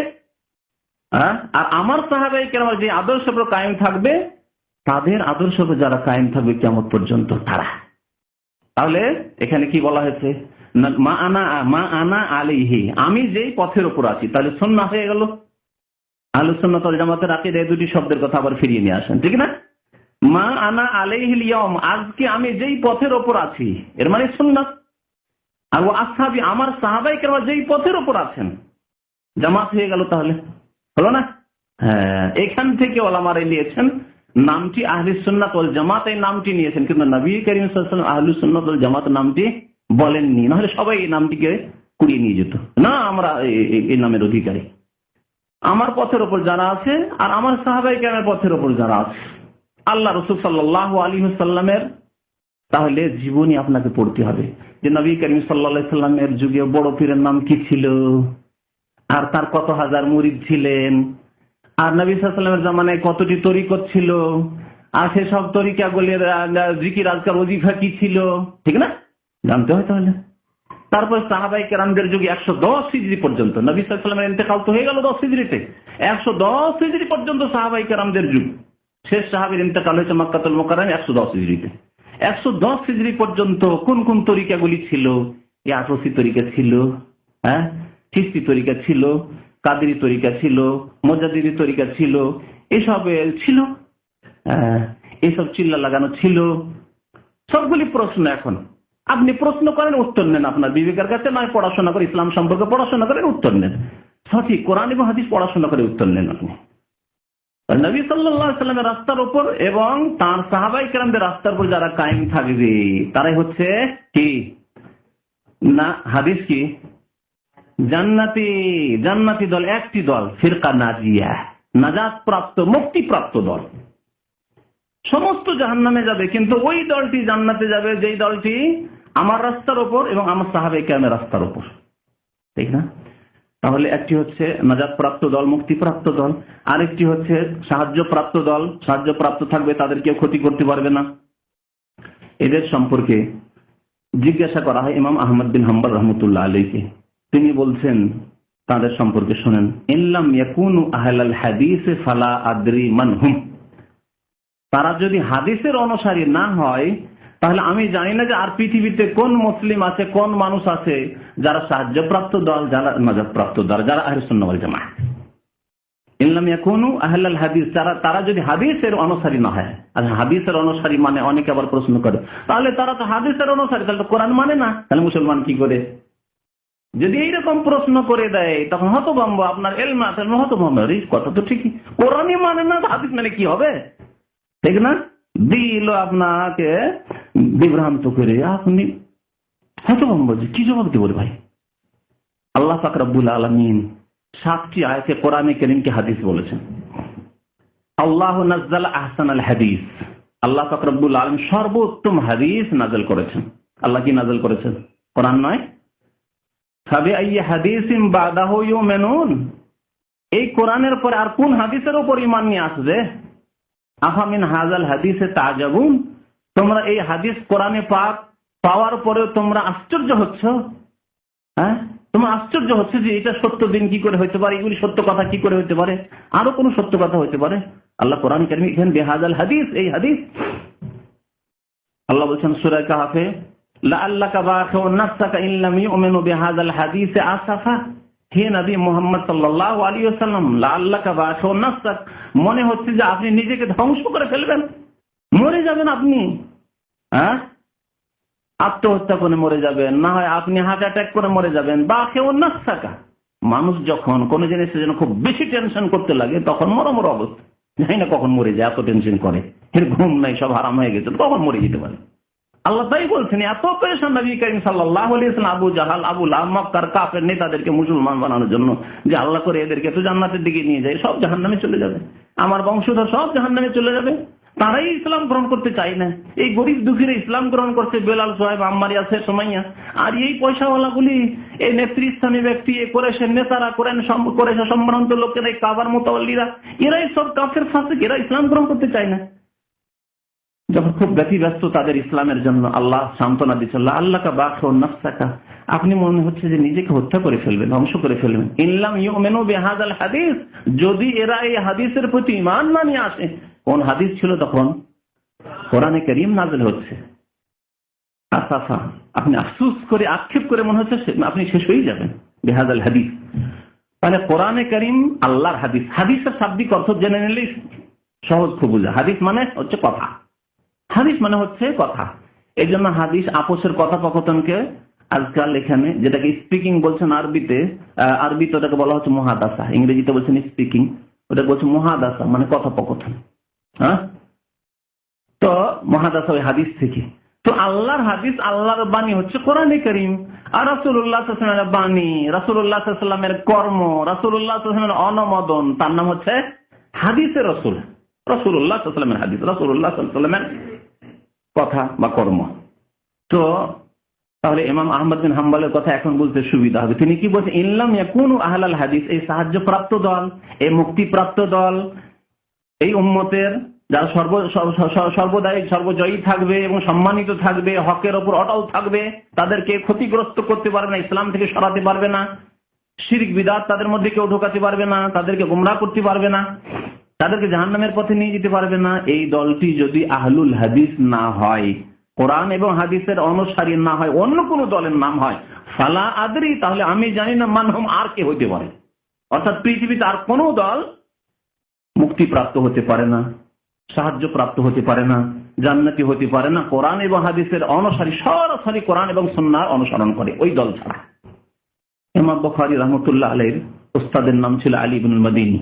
আর আমার সাহাবায়ে কেরাম যে আদর্শের উপর কায়েম থাকবে, তাদের আদর্শের উপর যারা কায়েম থাকবে কিয়ামত পর্যন্ত তারা। তাহলে এখানে কি বলা হয়েছে? মা আনা আলাইহি, আমি যেই পথের উপর আছি। তাহলে সুন্নাহ হয়ে গেল। আহলুস সুন্নাত ওয়াল জামাতের আকীদা এই দুটি শব্দের কথা আবার ফিরিয়ে নিয়ে আসেন, ঠিক না? মা আনা আলাইহিল ইয়াউম, আজকে আমি যেই পথের উপর আছি, এর মানে সুন্নাত। আর ওয়া আসহাবি, আমার সাহাবায়ে কেরাম যেই পথের উপর আছেন, জামাত হয়ে গেল। তাহলে হলো না? হ্যাঁ, এখান থেকে ওলামারা নিয়েছেন নামটি আহলুস সুন্নাত ওয়াল জামাত, এই নামটি নিয়েছেন, কিন্তু নবী করিম সাল্লাল্লাহু আলাইহি ওয়াসাল্লাম আহলুস সুন্নাত ওয়াল জামাত নামটি বলেননি, নাহলে সবাই এই নামটিকে কুড়িয়ে নিয়ে যেত। না, আমরা এই নামের অধিকারী, আমার পথের ওপর যারা আছে, আর আমার সাহাবায়ে কেরামের পথের ওপর যারা আছে, আল্লাহ রাসূল সাল্লাল্লাহু আলাইহি ওয়াসাল্লামের তাহলে জীবনী আপনাকে পড়তে হবে যে নবী করিম সাল্লাল্লাহু আলাইহি ওয়াসাল্লামের যুগে বড় পীরের নাম কি ছিল, আর তার কত হাজার মুরিদ ছিলেন, আর নবী সাল্লাল্লাহু আলাইহি ওয়াসাল্লামের জামানায় কতটি তরিকত ছিল, আর সেসব তরিকাগুলির জিকির আজকার ওজিফা কি ছিল, ঠিক না? জানতে হয়। তাহলে তারপর সাহাবায়ে কেরামদের যুগে 110 হিজরি পর্যন্ত, নবী সাল্লাল্লাহু আলাইহি ওয়াসাল্লামের ইন্তেকাল তো হয়ে গেল 10 হিজরিতে, 110 হিজরি পর্যন্ত সাহাবায়ে কেরামদের যুগ। শেষ সাহাবীর ইন্তেকাল হয়েছে মক্কাতুল মুকাররমে 110 হিজরিতে। 110 হিজরি পর্যন্ত কোন কোন তরিকাগুলি ছিল? এই আটরসি তরিকা ছিল, হ্যাঁ, চিশতি তরিকা ছিল, কাদেরি তরিকা ছিল, মুজাদ্দিদি তরিকা ছিল, এসব ছিল, এসব চিল্লা লাগানো ছিল, সবগুলি প্রশ্ন। এখন আপনি প্রশ্ন করেন, উত্তর নেন আপনার বিবেকের কাছে, নয় পড়াশোনা করে ইসলাম সম্পর্কে পড়াশোনা করেন, উত্তর নেন সঠিক কোরআন এবং হাদিস পড়াশোনা করে উত্তর নেন আপনি। নবী সাল্লাল্লাহু আলাইহি ওয়াসাল্লামের রাস্তার উপর এবং তার সাহাবায়ে কেরামদের রাস্তার উপর যারা কায়েম থাকবে, তারাই হচ্ছে কি না, হাদিস কি জান্নাতি, জান্নাতি দল, একটি দল, ফিরকা নাজিয়া, নাজাত প্রাপ্ত, মুক্তি প্রাপ্ত দল। সমস্ত জাহান্নামে যাবে, কিন্তু ওই দলটি জান্নাতে যাবে যেই দলটি আমার রাস্তার উপর এবং আমার সাহাবায়ে কেরামের রাস্তার উপর, ঠিক না? তাহলে একটি হচ্ছে নাজাত প্রাপ্ত দল, মুক্তি প্রাপ্ত দল, আরেকটি হচ্ছে সাহায্য প্রাপ্ত দল, সাহায্য প্রাপ্ত থাকবে, তাদের কেউ ক্ষতি করতে পারবে না। এদের সম্পর্কে জিজ্ঞাসা করা হয় ইমাম আহমদ বিন হাম্বল রাহমাতুল্লাহ আলাইহি। তিনি বলছেন তাদের সম্পর্কে শুনেন, ইল্লাম ইয়াকুনু আহলাল হাদিস ফালা আদরি মান হুম, তারা যদি হাদিসের অনুসারী না হয়, তাহলে আমি জানি না যে আর পৃথিবীতে কোন মুসলিম আছে, কোন মানুষ আছে যারা সাহায্যপ্রাপ্ত দল, যারা নাজাতপ্রাপ্ত দল, যারা আহলুস সুন্নাহ ওয়াল জামাআহ। ইল্লাম ইয়াকুনু আহলাল হাদিস, তারা যদি হাদিসের অনুসারী না হয়, আর হাদিসের অনুসারী মানে অনেকে আবার প্রশ্ন করে, তাহলে তারা তো হাদিসের অনুসারী, তাহলে তো কোরআন মানে না, তাহলে মুসলমান কি করে? যদি এইরকম প্রশ্ন করে দেয় তখন হতভম্ব, আপনার এলম আছে হতভম্ব, কথা তো ঠিকই, কোরআনই মানে না, হাদিস মানে কি হবে, ঠিক না? দিল আপনাকে বিভ্রান্ত করে, আপনি হতভম্ব, কি জবাব দেব ভাই? আল্লাহ পাক রব্বুল আলামিন 7টি আয়াতে কোরআনে কারীমকে হাদিস বলেছেন। আল্লাহু নাযালা আহসানাল হাদিস, আল্লাহ পাক রব্বুল আলামিন সর্বোত্তম হাদিস নাযিল করেছেন। আল্লাহ কি নাযিল করেছেন? কোরআন নয়। ফাবিআইয়ি হাদিসিন বাদাহু ইউমিনুন, এই কোরআনের পরে আর কোন হাদিসের উপর ঈমান নিয়ে আসবে? আফামিন হাযাল হাদিসে তাজাবুন, তোমরা এই হাদিস কোরআনে পাক পাওয়ার পরেও তোমরা আশ্চর্য হচ্ছ? হ্যাঁ, তোমার আশ্চর্য হচ্ছে যে এটা সত্য দিন কি করে হইতে পারে, এগুলি সত্য কথা কি করে হইতে পারে, আরো কোন সত্য কথা হইতে পারে? আল্লাহ কোরআন কারীমে লিখেন বিহাযাল হাদিস, এই হাদিস। আল্লাহ বলছেন সূরা কাহফে, লাআল্লাকা বাখিউন নাফসাকা ইন লাম ইউমিনু বিহাযাল হাদিসে আসাফা, হে নবী মুহাম্মদ সাল্লাল্লাহু আলাইহি ওয়াসাল্লাম, লাআল্লাকা বাখিউন নাফসাক, মনে হচ্ছে যে আপনি নিজেকে ধ্বংস করে ফেলবেন, মরে যাবেন আপনি, হ্যাঁ, আত্মহত্যা করে মরে যাবেন, না হয় আপনি হার্ট অ্যাটাক করে মরে যাবেন। বাখিউন নাফসাকা, মানুষ যখন কোন জিনিসের জন্য খুব বেশি টেনশন করতে লাগে তখন মরমর অবস্থা, জানি না কখন মরে যায়, এত টেনশন করে, এর ঘুম নাই, সব হারাম হয়ে গেছে, কখন মরে যেতে পারে। আল্লাহ তাই বলছেন, এত পেরেশান নবী করিম সাল্লাল্লাহু আলাইহি ওয়াসাল্লাম আবু জাহাল, আবু লাহাব, মক্কার কাফের নেতাদেরকে মুসলমান বানানোর জন্য, যে আল্লাহ করে এদেরকে তো জান্নাতের দিকে নিয়ে যায়, সব জাহান্নামে চলে যাবে, আমার বংশধর সব জাহান্নামে চলে যাবে, তারাই ইসলাম গ্রহণ করতে চায় না। এই গরিব দুঃখীরা ইসলাম গ্রহণ করছে, বেলাল, সোহাইব, আম্মার, ইয়াসির, সুমাইয়া, আর এই পয়সাওয়ালাগুলি, এই নেতৃস্থানীয় ব্যক্তি, এই কুরাইশের নেতারা, কুরাইশ সম্ভ্রান্ত লোকেরা, এই কাবার মুতাওয়াল্লিরা, এরাই সব কাফের ফাসিক, এরা ইসলাম গ্রহণ করতে চায় না। যখন খুব ব্যতিব্যস্ত তাদের ইসলামের জন্য, আল্লাহ সান্ত্বনা দিচ্ছেন, লাআল্লাকা বাখিউন নাফসাকা, আপনি মনে হচ্ছে যে নিজেকে হত্যা করে ফেলবেন, ধ্বংস করে ফেলবেন, ইন লাম ইউমিনু বিহাযাল হাদিস, যদি এরা এই হাদিসের প্রতি ঈমান না নিয়ে আসে। কোন হাদিস ছিল তখন? কোরআনে কারীম নাযিল হচ্ছে। আসাফা, আপনি আফসোস করে, আক্ষেপ করে মনে হচ্ছে আপনি শেষ হয়ে যাবেন, বিহাযাল হাদিস। তাহলে কোরআনে কারীম আল্লাহর হাদিস, হাদিসের শাব্দিক অর্থ জেনে নিলেই সহজ খুব বোঝা। হাদিস মানে হচ্ছে কথা, হাদিস মানে হচ্ছে কথা। এই জন্য হাদিস আপোষের কথোপকথনকে আজকাল এখানে যেটাকে স্পিকিং বলছেন আরবিতে, আরবিতে ওটাকে বলা হচ্ছে মুহাদাসা, ইংরেজিতে বলছেন স্পিকিং, ওটা বলছে মুহাদাসা মানে কথোপকথন। হ্যাঁ, তো মুহাদাসা ওই হাদিস থেকে। তো আল্লাহর হাদিস, আল্লাহর বাণী হচ্ছে কোরআনে কারীম, আর রাসূলুল্লাহ সাল্লাল্লাহু আলাইহি ওয়াসাল্লামের বাণী, রাসূলুল্লাহ সাল্লাল্লাহু আলাইহি ওয়াসাল্লামের কর্ম, রাসূলুল্লাহ সাল্লাল্লাহু আলাইহি ওয়াসাল্লামের অনুমোদন, তার নাম হচ্ছে হাদিসে রাসূল। রাসূলুল্লাহ সাল্লাল্লাহু আলাইহি ওয়াসাল্লামের হাদিস, রাসূলুল্লাহ সাল্লাল্লাহু আলাইহি ওয়াসাল্লামের কথা বা কর্ম। তো তাহলে ইমাম আহমদ বিন হাম্বলের কথা এখন বলতে সুবিধা হবে। তিনি কি বলছেন? ইনলাম ইয়াকুনু আহলাল হাদিস, এই সাহায্যপ্রাপ্ত দল, এই মুক্তিপ্রাপ্ত দল, এই উম্মতের যারা সর্বদাই সর্বজয়ী থাকবে এবং সম্মানিত থাকবে, হকের ওপর অটল থাকবে, তাদেরকে ক্ষতিগ্রস্ত করতে পারবে না, ইসলাম থেকে সরাতে পারবে না, শিরক বিদআত তাদের মধ্যে কেউ ঢোকাতে পারবে না, তাদেরকে গোমরাহ করতে পারবে না, তাদেরকে জাহান্নামের পথে নিয়ে যেতে পারবে না। এই দলটি যদি আহলুল হাদিস না হয়, কোরআন এবং হাদিসের অনুসারী না হয়, অন্য কোন দলের নাম হয়, ফালা আদরি, তাহলে আমি জানি না মানহুম, আর কে হইতে পারে। অর্থাৎ পৃথিবীতে আর কোন দল মুক্তিপ্রাপ্ত হতে পারে না, সাহায্য প্রাপ্ত হতে পারে না, জান্নাতি হতে পারে না, কোরআন এবং হাদিসের অনুসারী, সরাসরি কোরআন এবং সুন্নাহর অনুসরণ করে ওই দল ছাড়া। ইমাম বুখারী রাহমাতুল্লাহ আলাইহির উস্তাদের নাম ছিল আলী ইবনুল মাদিনী,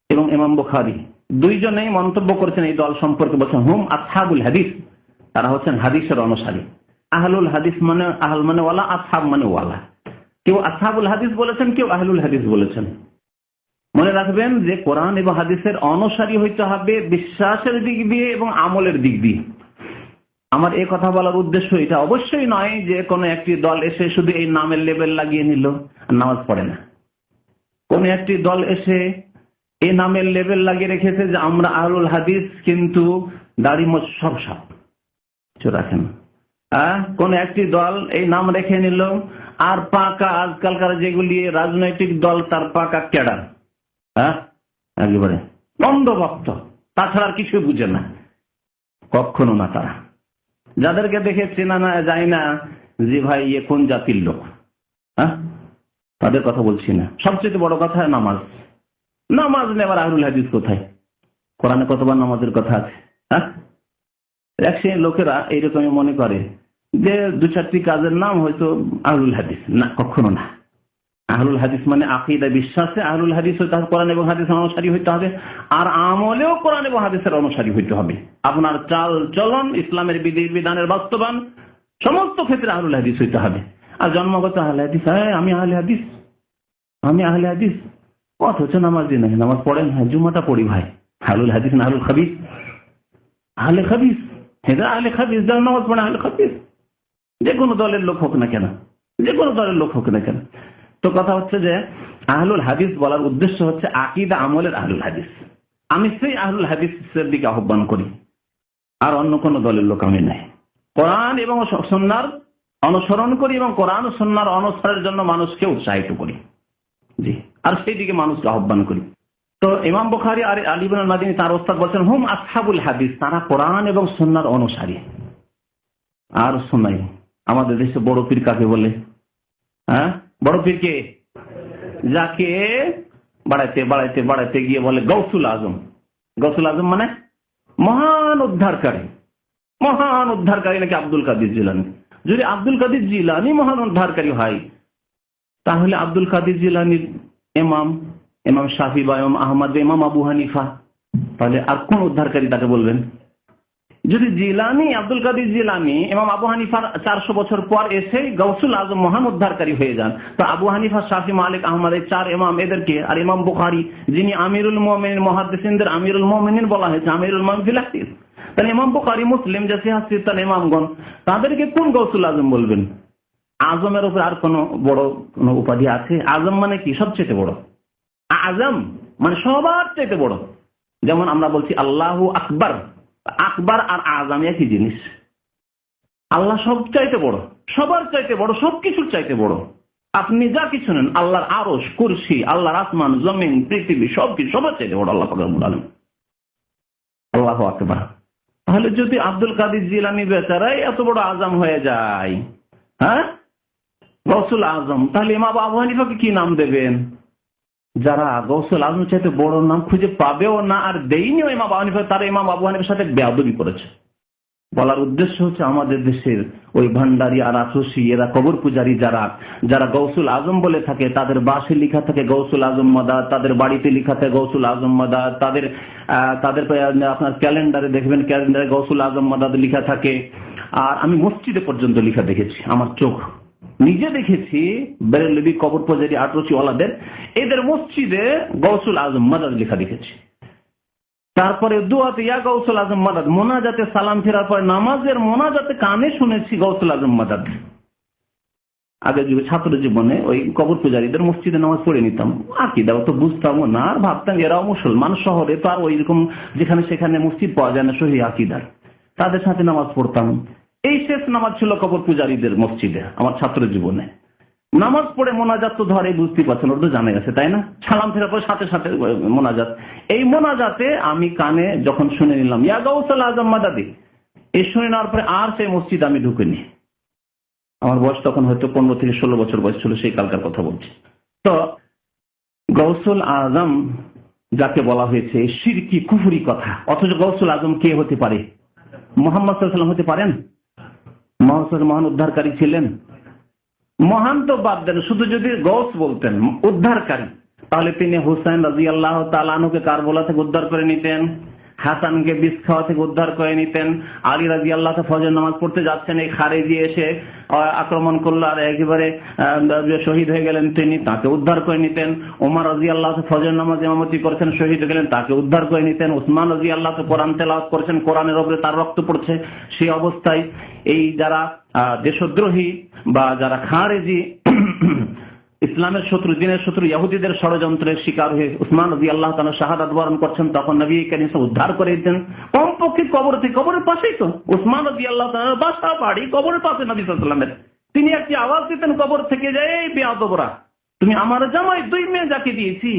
এবং ইমাম বুখারী দুইজনেই মন্তব্য করেছেন এই দল সম্পর্কে, বলছেন হুম আসহাবুল হাদিস, তারা হচ্ছেন হাদিসের অনুসারী। আহলুল হাদিস মানে আহল মানে ওয়ালা, আসহাব মানে ওয়ালা। কেউ আসহাবুল হাদিস বলেছেন, কেউ আহলুল হাদিস বলেছেন। মনে রাখবেন যে কোরআন এবং হাদিসের অনুসারী হইতে হবে বিশ্বাসের দিক দিয়ে এবং আমলের দিক দিয়ে। আমার এই কথা বলার উদ্দেশ্য এটা অবশ্যই নয় যে কোনো একটি দল এসে শুধু এই নামের লেবেল লাগিয়ে নিল আর নামাজ পড়ে না। কোন একটি দল এসে এই নামের লেবেল লাগিয়ে রেখেছে যে আমরা আহলুল হাদিস, কিন্তু দাড়ি মোছ সব সাপ রাখেন। কোন একটি দল এই নাম রেখে নিল, আর পাকা আজকালকার যেগুলি রাজনৈতিক দল, তার পাকা ক্যাডার, একেবারে অন্ধভক্ত, তাছাড়া আর কিছু বুঝে না, কখনো না। তারা যাদেরকে দেখে চেনা না যায় না যে ভাই এ কোন জাতির লোক, তাদের কথা বলছি না। সবচেয়ে বড় কথা নামাজ, নামাজ নেবার আহলুল হাদিস কোথায়? কোরআনে কতবার নামাজের কথা আছে? এক শ্রেণীর লোকেরা এইরকমই মনে করে যে দু চারটি কাজের নাম হয়তো আহলুল হাদিস, না, কখনো না। আহলুল হাদিস মানে আকীদা বিশ্বাসে আহলুল হাদিস হইতে হবে, কোরআন এবং হাদিসের অনুসারী হইতে হবে, আর আমলেও কোরআন এবং হাদিসের অনুসারী হইতে হবে। আপনার চাল চলন ইসলামের বিধি বিধানের বাস্তবায়ন সমস্ত ক্ষেত্রে আহলুল হাদিস হইতে হবে। আর জন্মগত আহলে হাদিস, আমি আহলে হাদিস, আমি আহলে হাদিস, অথচ নামাজ দিন নাই, নামাজ পড়েন, হ্যাঁ জুমাটা পড়ি ভাই। আহলুল হাদিস না আহলুল খাবিস? আহলে খাবিস, এটা আহলে খাবিস, যারা নামাজ পড়ে আহলে খাবিস। যে কোনো দলের লোক হোক না কেন, যে কোনো দলের লোক হোক না কেন। তো কথা হচ্ছে যে আহলুল হাদিস বলার উদ্দেশ্য হচ্ছে আকীদা আমলের আহলুল হাদিস। আমি সেই আহলুল হাদিসের দিকে আহ্বান করি, আর অন্য কোন দলের লোক আমি নাই। কোরআন এবং সুন্নাহর অনুসরণ করি এবং কোরআন ও সুন্নাহর অনুসরণের জন্য মানুষকে উৎসাহিত করি, জি, আর সেই দিকে মানুষকে আহ্বান করি। তো ইমাম বুখারী আর আলী ইবনে মাদিনী তার ওস্তাদ বলছেন হুম আসহাবুল হাদিস, তারা কোরআন এবং সুন্নাহর অনুসারী। আর শোনাই, আমাদের দেশে বড় পীর কাকে বলে? হ্যাঁ, বড় পীর কে? যাকে বাড়াইতে বাড়াইতে বাড়াইতে গিয়ে বলে গৌসুল আজম। গৌসুল আজম মানে মহান উদ্ধারকারী, মহান উদ্ধারকারী নাকি আব্দুল কাদের জিলানী। যদি আব্দুল কাদের জিলানী মহান উদ্ধারকারী হয়, তাহলে আব্দুল কাদের জিলানীর ইমাম, ইমাম শাফি বা ইমাম আহমদ, ইমাম আবু হানিফা, তাহলে আর কোন উদ্ধারকারী তাকে বলবেন? যদি জিলানী, আব্দুল কাদের জিলানী ইমাম আবু হানিফার 400 বছর পর এসে গৌসুল আজম মহান উদ্ধারকারী হয়ে যান, তো আবু হানিফা, শাফি, মালিক, আহমদ, এই 4 ইমাম, এদেরকে, আর ইমাম বুখারী যিনি আমিরুল মুমিনিন, মুহাদ্দিসিনদের আমিরুল মুমিনিন বলা হয়েছে, আমিরুল মুমিনিন ফিল হাদিস, তাহলে ইমাম বুখারী, মুসলিম যে সিহাহ ইমামগণ, তাদেরকে কোন গৌসুল আজম বলবেন? আজমের উপর আর কোন বড় কোন উপাধি আছে? আজম মানে কি? সবচেয়ে বড়। আজম মানে সবার চাইতে বড়। যেমন আমরা বলছি আল্লাহু আকবার, আকবার আর আজম একই জিনিস। আল্লাহ সব চাইতে বড়, সবার চাইতে বড়, সবকিছুর চাইতে বড়। আপনি যা কিছু নেন, আল্লাহর আরশ, কুরসি, আল্লাহর আসমান, জমিন, পৃথিবী, সবকিছু সবার চাইতে বড় আল্লাহ পাক রব্বুল আলামিন। আল্লাহু আকবার। তাহলে যদি আব্দুল কাদের জিলানী বেচারাই এত বড় আজম হয়ে যায়, হ্যাঁ, গৌসুল আজম, তাহলে ইমাম আবু হানিফাকে কি নাম দেবেন? যারা গৌসুল আজম চাইতে বড় নাম খুঁজে পাবেও না আর দেয়নি ইমাম আবু হানিফা, তারা ইমাম আবু হানিফার সাথে বেয়াদবি করেছে। বলার উদ্দেশ্য হচ্ছে আমাদের দেশের ওই ভান্ডারি আর আতসী, এরা কবর পূজারী, যারা গৌসুল আজম বলে থাকে, তাদের বাসে লেখা থাকে গৌসুল আজম মাদাদ, তাদের বাড়িতে লেখা থাকে গৌসুল আজম মাদাদ, তাদের আপনার ক্যালেন্ডারে দেখবেন, ক্যালেন্ডারে গৌসুল আজম মাদাদ লেখা থাকে। আর আমি মসজিদে পর্যন্ত লেখা দেখেছি, আমার চোখ নিজে দেখেছি, বেরেলভি কবর পূজারী আতসী ওয়ালাদের, এদের মসজিদে গৌসুল আজম মাদাদ লেখা দেখেছি। তারপরে দুয়াতে ইয়া গৌসুল আজম মাদাদ, মোনাজাতে সালাম ফেরার পরে নামাজের মোনাজাতে কানে শুনেছি গৌসুল আজম মাদাদ। আগের যুগে ছাত্র জীবনে ওই কবর পূজারীদের মসজিদে নামাজ পড়ে নিতাম, আকীদা তো বুঝতামও না, আর ভাবতাম এরাও মুসলমান, শহরে তো আর ওই রকম যেখানে সেখানে মসজিদ পাওয়া যায় না সহি আকীদার, তাদের সাথে নামাজ পড়তাম। এই শেষ নামাজ ছিল কবর পূজারীদের মসজিদে আমার ছাত্র জীবনে। নামাজ পড়ে মোনাজাত তো ধরে বুঝতে পারছেন, ওর তো জানা গেছে, তাই না? সালাম ফেরার পর সাথে সাথে মোনাজাত। এই মোনাজাতে আমি কানে যখন শুনে নিলাম ইয়া গৌসুল আজম মাদাদি, এই শুনে নেওয়ার পরে আর সেই মসজিদ আমি ঢুকিনি। আমার বয়স তখন হয়তো 15 থেকে 16 বছর বয়স ছিল, সেই কালকার কথা বলছি। তো গৌসুল আজম যাকে বলা হয়েছে শিরকি কুফরি কথা, অথচ গৌসুল আজম কে হতে পারে? মুহাম্মদ সাল্লাল্লাহু আলাইহি ওয়াসাল্লাম হতে পারেন? মুহাম্মদ মহান উদ্ধারকারী ছিলেন। মহান তো বাদ দেন, শুধু যদি গৌস বলতেন উদ্ধারকারী, তাহলে তিনি হুসাইন রাদিয়াল্লাহু তাআলা আনহুকে কারবালা থেকে উদ্ধার করে নিতেন, হাসানকে বিষ খাওয়া থেকে উদ্ধার করে নিতেন, আলী রাদিয়াল্লাহু তাআলা ফজর নামাজ পড়তে যাচ্ছেন, এই খারেজি এসে আক্রমণ করলো আর একেবারে শহীদ হয়ে গেলেন, তিনি তাকে উদ্ধার করে নিতেন। ওমর রাদিয়াল্লাহু তাআলা ফজর নামাজ ইমামতি করেছেন, শহীদ হয়ে গেলেন, তাকে উদ্ধার করে নিতেন। উসমান রাদিয়াল্লাহু তাআলা কোরআন তেলাওয়াত করেছেন, কোরআনের উপরে তার রক্ত পড়ছে, সেই অবস্থায় এই যারা দেশদ্রোহী বা যারা খারেজি, ইসলামের শত্রু, দ্বীনের শত্রু, ইহুদিদের ষড়যন্ত্রের শিকার হয়ে উসমান রাদিয়াল্লাহু তাআলা শাহাদাত বরণ করছেন, তখন নবী করিম উদ্ধার করে দিতেন। কমপক্ষে কবর থেকে, কবরের পাশেই তো উসমান রাদিয়াল্লাহু তাআলার বাসা বাড়ি, কবরের পাশে নবী সাল্লাল্লাহু আলাইহি ওয়াসাল্লামের। তিনি একটি আওয়াজ দিতেন কবর থেকে যে এই বেয়াদবরা, তুমি আমার জামাই 2 মেয়ে যাকে দিয়েছি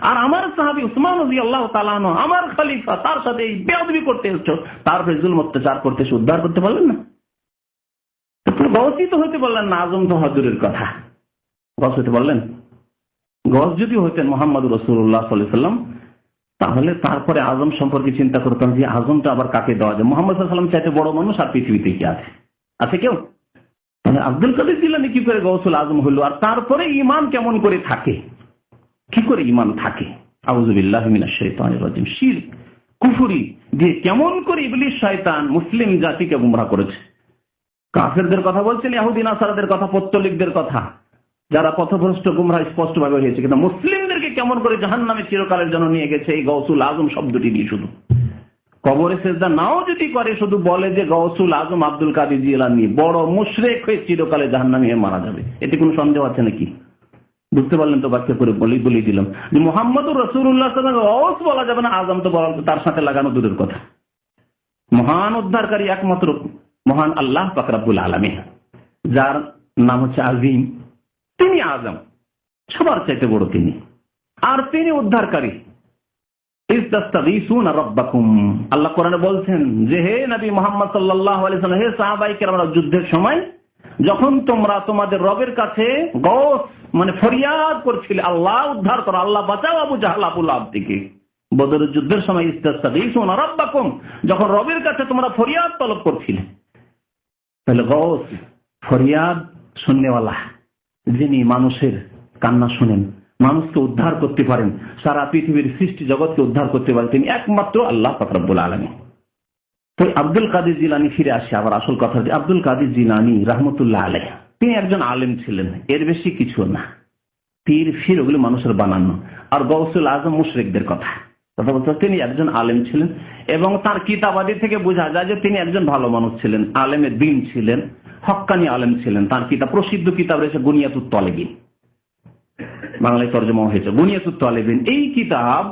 আর আমার সাহাবী উসমান রাদিয়াল্লাহু তাআলা আনহু আমার খলিফা, তার সাথে এই বেয়াদবি করতে এসেছো, তারপরে জুলম অত্যাচার করতে এসে উদ্ধার করতে পারলেন না? গৌসই তো হইতে বললেন না, আজম তো হজুরের কথা। গস হইতে বললেন? গস যদি হইতেন মুহাম্মদ রাসূলুল্লাহ সাল্লাল্লাহু আলাইহি ওয়াসাল্লাম, তাহলে তারপরে আজম সম্পর্কে চিন্তা করতাম যে আজমটা আবার কাকে দেওয়া যায়। মোহাম্মদ সাল্লাল্লাহু আলাইহি ওয়াসাল্লাম চাইতে বড় মানুষ আর পৃথিবীতে কি আছে? আছে কেউ? তাহলে আব্দুল কাদের জিলানী কি করে গৌসুল আজম হলো? আর তারপরে ঈমান কেমন করে থাকে? কি করে ঈমান থাকে? আউযু বিল্লাহি মিনাশ শাইতানির রাজিম। শিরক কুফরি দিয়ে কেমন করে ইবলিস শয়তান মুসলিম জাতিকে গুমরাহ করেছে। কাফেরদের কথা বলছেন, ইহুদি নাসারাদের কথা, পৌত্তলিকদের কথা, যারা পথভ্রষ্ট গুমরাহ স্পষ্টভাবে হয়েছে। কিন্তু মুসলিমদেরকে কেমন করে জাহান্নামে চিরকালের জন্য নিয়ে গেছে এই গৌসুল আজম শব্দটি দিয়ে। শুধু কবরে সেজদা নাও যদি করে, শুধু বলে যে গৌসুল আজম আব্দুল কাদের জিলানী, বড় মুশরিক হয়ে চিরকালে জাহান্নামে মারা যাবে। এতে কোনো সন্দেহ আছে নাকি? বুঝতে পারলেন তো? ব্যাখ্যা করে বলে দিলাম যে মুহাম্মদুর রাসূলুল্লাহ সাল্লাল্লাহু আলাইহি ওয়াসাল্লাম বলা যাবে না, আজম তো বলা, তার সাথে লাগানো দূরের কথা। মহান উদ্ধারকারী একমাত্র মহান আল্লাহ পাক রব্বুল আলামিন, যার নাম হচ্ছে আজিম, তিনি আজম, সবার চাইতে বড় তিনি, আর তিনি উদ্ধারকারী। ইস্তাগীসুনা রাব্বাকুম, আল্লাহ কোরআনে বলছেন যে হে নবী মুহাম্মদ সাল্লাল্লাহু আলাইহি ওয়াসাল্লাম, হে সাহাবায়ে কেরামরা, যুদ্ধের সময় যখন তোমরা তোমাদের রবের কাছে গৌস মানে ফরিয়াদ করছিলে, আল্লাহ উদ্ধার করো, আল্লাহ বাঁচাও আবু জাহল আবু লাহাব থেকে। বদরের যুদ্ধের সময় ইস্তাগীসুনা রাব্বাকুম, যখন রবের কাছে তোমরা ফরিয়াদ তলব করছিলে। তাহলে গৌস ফরিয়াদ শুননেওয়ালা, যিনি মানুষের কান্না শুনেন, মানুষকে উদ্ধার করতে পারেন, সারা পৃথিবীর সৃষ্টি জগৎকে উদ্ধার করতে পারেন, তিনি একমাত্র আল্লাহ পাক রব্বুল আলামিন। তো আব্দুল কাদের জিলানী, ফিরে আসে আবার আসল কথা। আব্দুল কাদের জিলানী রাহমাতুল্লাহ আলাইহি, তিনি একজন আলেম ছিলেন, এর বেশি কিছু না। পীর ফির ওগুলো মানুষের বানানো। আর গৌসুল আজম মুশরিকদের কথা বলতে, তিনি একজন আলেম ছিলেন এবং তার কিতাবাদি থেকে বোঝা যায় যে তিনি একজন ভালো মানুষ ছিলেন, আলেমে দ্বীন ছিলেন, হক্কানি আলেম ছিলেন। তার কিতাব, প্রসিদ্ধ কিতাব রয়েছে বুনিয়াতুত তালেবিন, বাংলায় তরজমা হয়েছে বুনিয়াতুত তালেবিন। এই কিতাব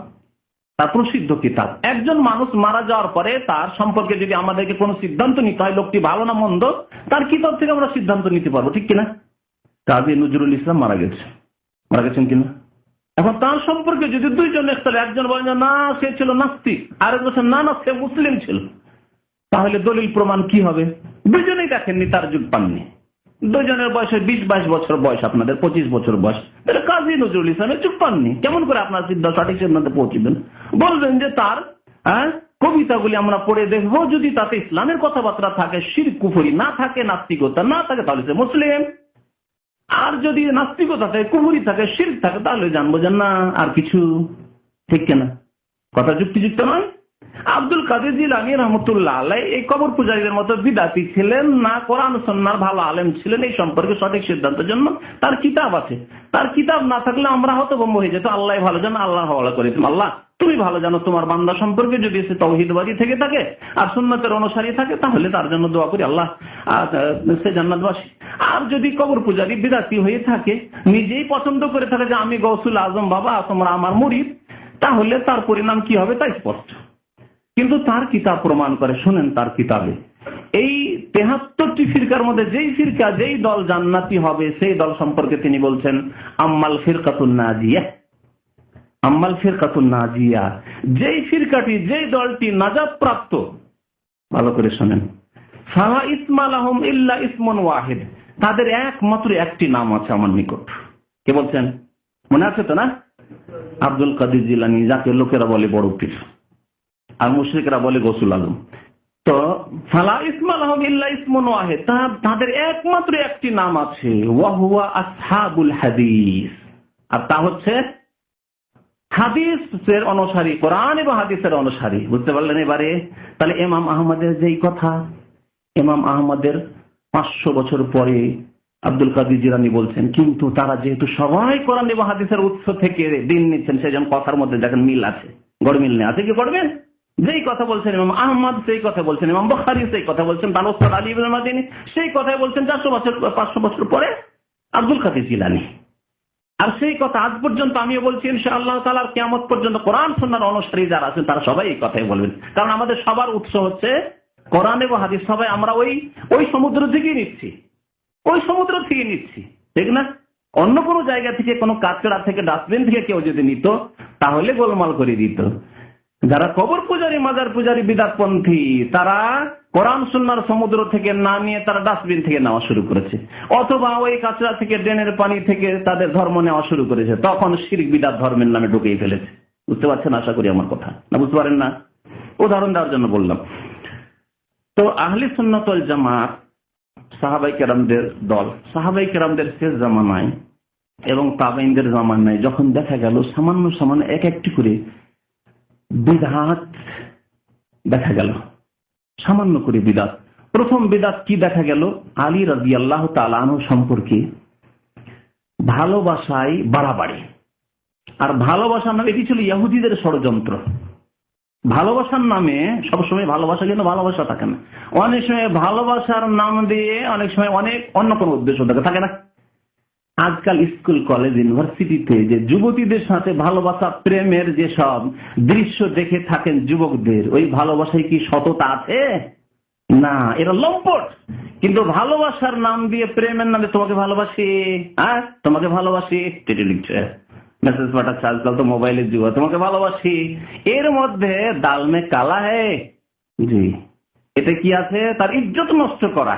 তার প্রসিদ্ধ কিতাব। একজন মানুষ মারা যাওয়ার পরে তার সম্পর্কে যদি আমাদেরকে কোনো সিদ্ধান্ত নিতে হয়, লোকটি ভালো না মন্দ, তার কিতাব থেকে আমরা সিদ্ধান্ত নিতে পারবো, ঠিক কিনা? কাজী নজরুল ইসলাম মারা গেছেন কিনা? এখন তার সম্পর্কে যদি দুইজন একজন বলেন না সে ছিল নাস্তিক, আরেক বলছেন না সে মুসলিম ছিল, তাহলে দলিল প্রমাণ কি হবে? দুজনেই দেখেননি, তার যুগ পাননি। দুজনের বয়সে 20-22 বছর বয়স, আপনাদের 25 বছর বয়স, তাহলে কাজী নজরুল ইসলামের যুগ পাননি। কেমন করে আপনার সঠিক সিদ্ধান্তে পৌঁছবেন? বলবেন যে তার কবিতাগুলি আমরা পড়ে দেখবো, যদি তাতে ইসলামের কথাবার্তা থাকে, শিরক কুফরি না থাকে, নাস্তিকতা না থাকে, তাহলে সে মুসলিম। আর যদি নাস্তিকতা থাকে, কুফরি থাকে, শিরক থাকে, তাহলে জানবো যে না আর কিছু। ঠিক কিনা? কথা যুক্তিযুক্ত নয়? আব্দুল কাদের জিলানী রাহমাতুল্লাহ আলাইহি এই কবর পূজারীদের মতো বিদাতি ছিলেন না, কোরআন সুন্নাহর ভালো আলেম ছিলেন। এই সম্পর্কে সঠিক সিদ্ধান্তের জন্য তার কিতাব আছে। তার কিতাব না থাকলে আমরা হতভম্ব হয়ে যেত। আল্লাহ ভালো জানো, আল্লাহ হাওয়ালা করে দিতাম, আল্লাহ তুমি ভালো জানো, তোমার বান্দা সম্পর্কে যদি সে তাওহীদবাদী থেকে থাকে আর সুন্নাতের অনুসারী থাকে, তাহলে তার জন্য দোয়া করি, আল্লাহ সে জান্নাতবাসী। আর যদি কবর পূজারী বিদাতি হয়ে থাকে, নিজেই পছন্দ করে থাকে যে আমি গৌসুল আজম বাবা, তোমরা আমার মুরিদ, তাহলে তার পরিণাম কি হবে তা স্পষ্ট। কিন্তু তার কিতাব প্রমাণ করে, শুনেন তার কিতাবে এই 73টি ফিরকার মধ্যে যেই ফিরকা, যেই দল জান্নাতি হবে, সেই দল সম্পর্কে তিনি বলছেন আম্মাল ফিরকাতুন নাজিয়া, আম্মাল ফিরকাতুন নাজিয়া, যেই ফিরকাটি, যেই দলটি নাজাত প্রাপ্ত, ভালো করে শুনেন, ফালা ইসমা লাহুম ইল্লা ইসমুন ওয়াহিদ, তাদের একমাত্র একটি নাম আছে আমার নিকট। কে বলছেন? মনে আছে তো না? আব্দুল কাদের জিলানী, যাকে লোকেরা বলে বড় পীর আর মুশরিকরা বলে গৌসুল আজম। তো ফালা ইসমা লাহুম ইল্লা ইসমুন ওয়াহিদ, তাদের একমাত্র একটি নাম আছে, ওয়া হুয়া আসহাবুল হাদিস, আর তা হচ্ছে হাদিসের অনুসারী, কোরআন এবং হাদিসের অনুসারী। বুঝতে পারলেন এবারে? তাহলে ইমাম আহমদের যেই কথা, ইমাম আহমদের 500 বছর পরে আব্দুল কাদের জিলানী বলছেন, কিন্তু তারা যেহেতু সবাই কোরআন এবং হাদিসের উৎস থেকে দিন নিচ্ছেন, সেজন্য কথার মধ্যে দেখেন মিল আছে, গড়মিল নেই। আছে কি গড়মিল? যেই কথা বলছেন ইমাম আহমদ সেই কথা বলছেন ইমাম বুখারী, সেই কথা বলছেন তার ওস্তাদ আলী ইবনে মাদিনী, সেই কথাই বলছেন 500 বছর পরে আব্দুল কাদের জিলানী। আর সেই কথা আজ পর্যন্ত আমিও বলছি, ইনশাআল্লাহ তাআলা কিয়ামত পর্যন্ত কোরআন সুন্নাহর অনুসারী যারা আছেন তারা সবাই এই কথাই বলবেন। কারণ আমাদের সবার উৎস হচ্ছে কোরআন এবং হাদিস। সবাই আমরা ওই সমুদ্র থেকেই নিচ্ছি, ওই সমুদ্র থেকে নিচ্ছি, ঠিক না? অন্য কোনো জায়গা থেকে, কোনো কাচড়া থেকে, ডাস্টবিন থেকে কেউ যদি নিত, তাহলে গোলমাল করে দিত। যারা কবর পূজারী, মাজার পূজারী, বিদআতপন্থী, তারা কোরআন সুন্নাহর সমুদ্র থেকে না নিয়ে তারা ডাস্টবিন থেকে নেওয়া শুরু করেছে, অথবা ওই কাচড়া থেকে, ড্রেনের পানি থেকে তাদের ধর্ম নেওয়া শুরু করেছে। তখন শিরক বিদআত ধর্মের নামে ঢুকিয়ে ফেলেছে। বুঝতে পারছেন আশা করি আমার কথা, না বুঝতে পারেন না? উদাহরণ দেওয়ার জন্য বললাম। তো আহলে সুন্নাত ওয়াল জামাত সাহাবায়ে কেরামদের দল, সাহাবায়ে কেরামদের শেষ জামানায় এবং তাবেঈনদের জামানায় যখন দেখা গেল সামান্য এক একটি করে বিদআত দেখা গেল, সামান্য করে বিদআত। প্রথম বিদআত কি দেখা গেল? আলী রাদিয়াল্লাহু তাআলা আনহু সম্পর্কে ভালোবাসায় বাড়াবাড়ি। আর ভালোবাসার নামে এটি ছিল ইহুদিদের ষড়যন্ত্র। ভালোবাসার নামে সবসময় ভালোবাসা কিন্তু ভালোবাসা থাকে না, অনেক সময় ভালোবাসার নাম দিয়ে অনেক সময় অনেক অন্য কোনো উদ্দেশ্য থাকে না। আজকাল স্কুল কলেজ ইউনিভার্সিটিতে যে যুবতীদের সাথে ভালোবাসা প্রেমের যে সব দৃশ্য দেখে থাকেন যুবকদের, ওই ভালোবাসায় কি সততা আছে? না, এরা লম্পট। কিন্তু ভালোবাসার নাম দিয়ে, প্রেমের নামে তোমাকে ভালোবাসি, হ্যাঁ তোমাকে ভালোবাসি, চিঠি লিখছে, মেসেজ পাঠাচ্ছে, আজকাল তো মোবাইলের যুগ, তোমাকে ভালোবাসি, এর মধ্যে দাল মে কালা হে। জি, এটা কি আছে? তার ইজ্জত নষ্ট করা।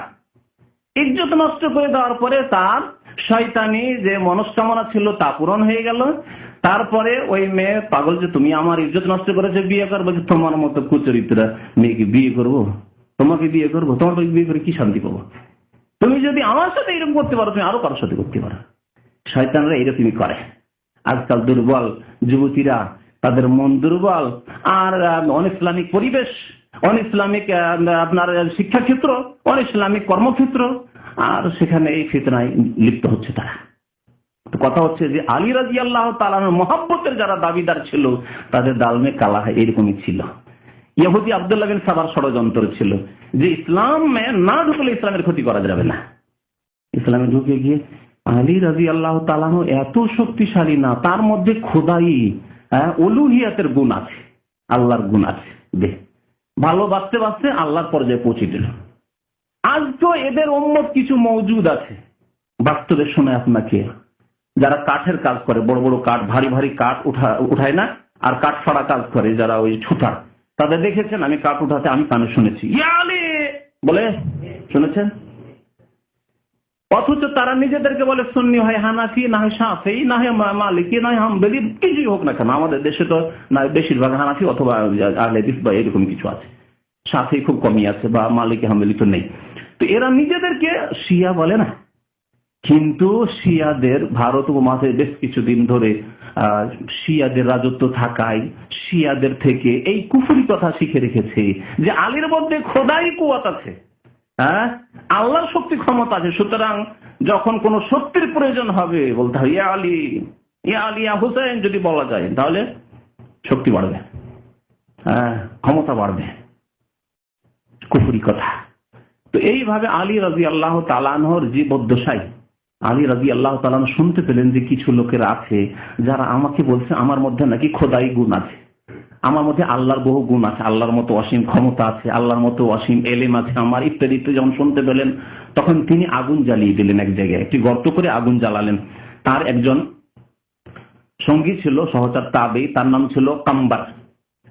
ইজ্জত নষ্ট করে দেওয়ার পরে তার শয়তানি যে মনস্কামনা ছিল তা পূরণ হয়ে গেল। তারপরে ওই মেয়ে পাগল যে তুমি আমার ইজ্জত নষ্ট করেছে, বিয়ে করবো, তোমার মতো কুচরিত্রা মেয়েকে বিয়ে করবো, তোমাকে বিয়ে করবো, তোমাকে বিয়ে করে কি শান্তি পাবো? তুমি যদি আমার সাথে এরকম করতে পারো, তুমি আরো কারোর সাথে করতে পারো। শয়তানরা এরকমই করে। আজকাল দুর্বল যুবতীরা, তাদের মন দুর্বল, আর অনইসলামিক পরিবেশ, অনইসলামিক আপনার শিক্ষাক্ষেত্র, অনইসলামিক কর্মক্ষেত্র, আর সেখানে এই ফিতনায় লিপ্ত হচ্ছে তারা। তো কথা হচ্ছে যে আলী রাদিয়াল্লাহু তাআলার মহব্বতের যারা দাবিদার ছিল তাদের দালমে কালা এরকমই ছিল। ইহুদি আব্দুল্লাহ বিন সাবার ষড়যন্ত্র ছিল যে ইসলামে না ঢুকলে ইসলামের ক্ষতি করা যাবে না। ইসলামে ঢুকে গিয়ে আলী রাদিয়াল্লাহু তাআলা এত শক্তিশালী না, তার মধ্যে খোদাই উলুহিয়াতের গুণ আছে, আল্লাহর গুণ আছে। ভালোবাসতে বাসতে আল্লাহর পর্যায়ে পৌঁছে দিল। আজ তো এদের উম্মত কিছু মওজুদ আছে, বাস্তবে শোনে আপনাকে, যারা কাঠের কাজ করে, বড় বড় কাঠ, ভারী ভারী কাঠ উঠায় না, আর কাঠ ফাড়া কাজ করে যারা ওই ছুটার, তাদের দেখেছেন? আমি কাঠ উঠাতে আমি কানে শুনেছি ইয়া আলী বলে, শুনেছেন? অথচ তারা নিজেদেরকে বলে সুন্নি, হয় হানাফি, না হয় শাফিঈ, না হয় মালিকি, না হয় হাম্বলি, কিছুই হোক না কেন। আমাদের দেশে তো না বেশিরভাগ হানাফি অথবা আহলে হাদিস বা এরকম কিছু আছে, শাফিঈ খুব কমই আছে, বা মালিকি হাম্বলি তো নেই। তো এরা নিজেদেরকে শিয়া বলে না, কিন্তু শিয়াদের ভারত উপমহাদেশে বেশ কিছুদিন ধরে শিয়াদের রাজত্ব থাকায় শিয়াদের থেকে এই কুফরি কথা শিখে রেখেছে যে আলীর মধ্যে খোদাই কুওয়াত আছে, হ্যাঁ আল্লাহর শক্তি ক্ষমতা আছে। সুতরাং যখন কোন শক্তির প্রয়োজন হবে বলতে হয় ইয়া আলী, ইয়া আলী, ইয়া হুসাইন যদি বলা যায়, তাহলে শক্তি বাড়বে, হ্যাঁ ক্ষমতা বাড়বে। কুফরি কথা। তো এইভাবে আলী রাদিয়াল্লাহু তাআলা আনহুর জীবদ্দশায় আলী রাদিয়াল্লাহু তাআলা শুনতে পেলেন যে কিছু লোকের আছে যারা আমাকে বলছে আমার মধ্যে নাকি খোদাই গুণ আছে, আমার মধ্যে আল্লাহর বহু গুণ আছে, আল্লাহর মতো অসীম ক্ষমতা আছে, আল্লাহর মতো অসীম এলেম আছে আমার, ইত্যাদি ইত্যাদি। যখন শুনতে পেলেন তখন তিনি আগুন জ্বালিয়ে দিলেন, এক জায়গায় একটি গর্ত করে আগুন জ্বালালেন। তার একজন সঙ্গী ছিল, সহচর তাবেঈ, তার নাম ছিল কাম্বার।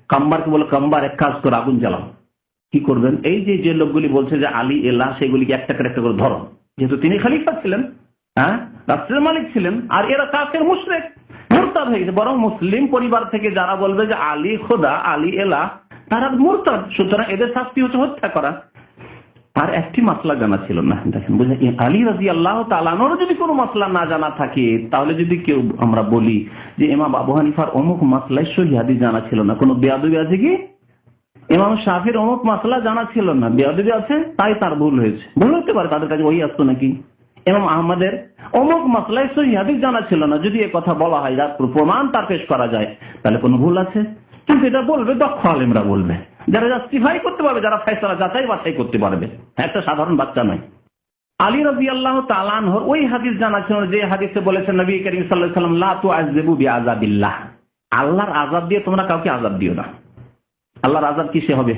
কাম্বারকে বলে, কাম্বার এক কাজ করে আগুন জ্বালাও। কি করবেন? এই যে লোকগুলি বলছে যে আলী এলা, সেগুলিকে একটা করে ধরো, যেহেতু তিনি খলিফা ছিলেন, হ্যাঁ রাষ্ট্রের মালিক ছিলেন, আর এরা কাফের মুশরিক মুরতাদ হয়ে গেছে। বরং মুসলিম পরিবার থেকে যারা বলবে যে আলী খোদা, আলী এলা, তারা মুরতাদ। সুতরাং এদের শাস্তি হচ্ছে হত্যা করা। আর একটি মাসলা জানা ছিল না। দেখেন, বুঝলেন, আলী রাদিয়াল্লাহু তাআলা আনহুর যদি কোনো মাসলা না জানা থাকে, তাহলে যদি কেউ আমরা বলি যে ইমাম আবু হানিফার অমুক মাসলায় সহিহ হাদিস জানা ছিল না, কোনো বেয়াদবি আছে কি? ইমাম শাফির অমুক মাসলা জানা ছিল না, বেয়াদবি আছে, তাই তার ভুল হয়েছে। ভুল হতে পারে, তাদের কাছে ওই আসতো নাকি? ইমাম আহমদের অমুক মাসলায় সহিহ হাদিস জানা ছিল না, যদি এ কথা বলা হয়, যার প্রমাণ তার পেশ করা যায়, তাহলে কোনো ভুল আছে? কিন্তু এটা বলবে দক্ষ আলেমরা বলবে, যারা জাস্টিফাই করতে পারবে, যারা ফয়সালা যাচাই বাছাই করতে পারবে, একটা সাধারণ বাচ্চা নয়। আলী রাদিয়াল্লাহু তাআলা আনহুর ওই হাদিস জানা ছিল যে হাদিসে বলেছেন নবী করিম সাল্লাল্লাহু আলাইহি ওয়াসাল্লাম, লা তুআযযিবু বিআযাবিল্লাহ, আল্লাহর আযাব দিয়ে তোমরা কাউকে আযাব দিও না। আল্লাহর আযাব কিসে হবে?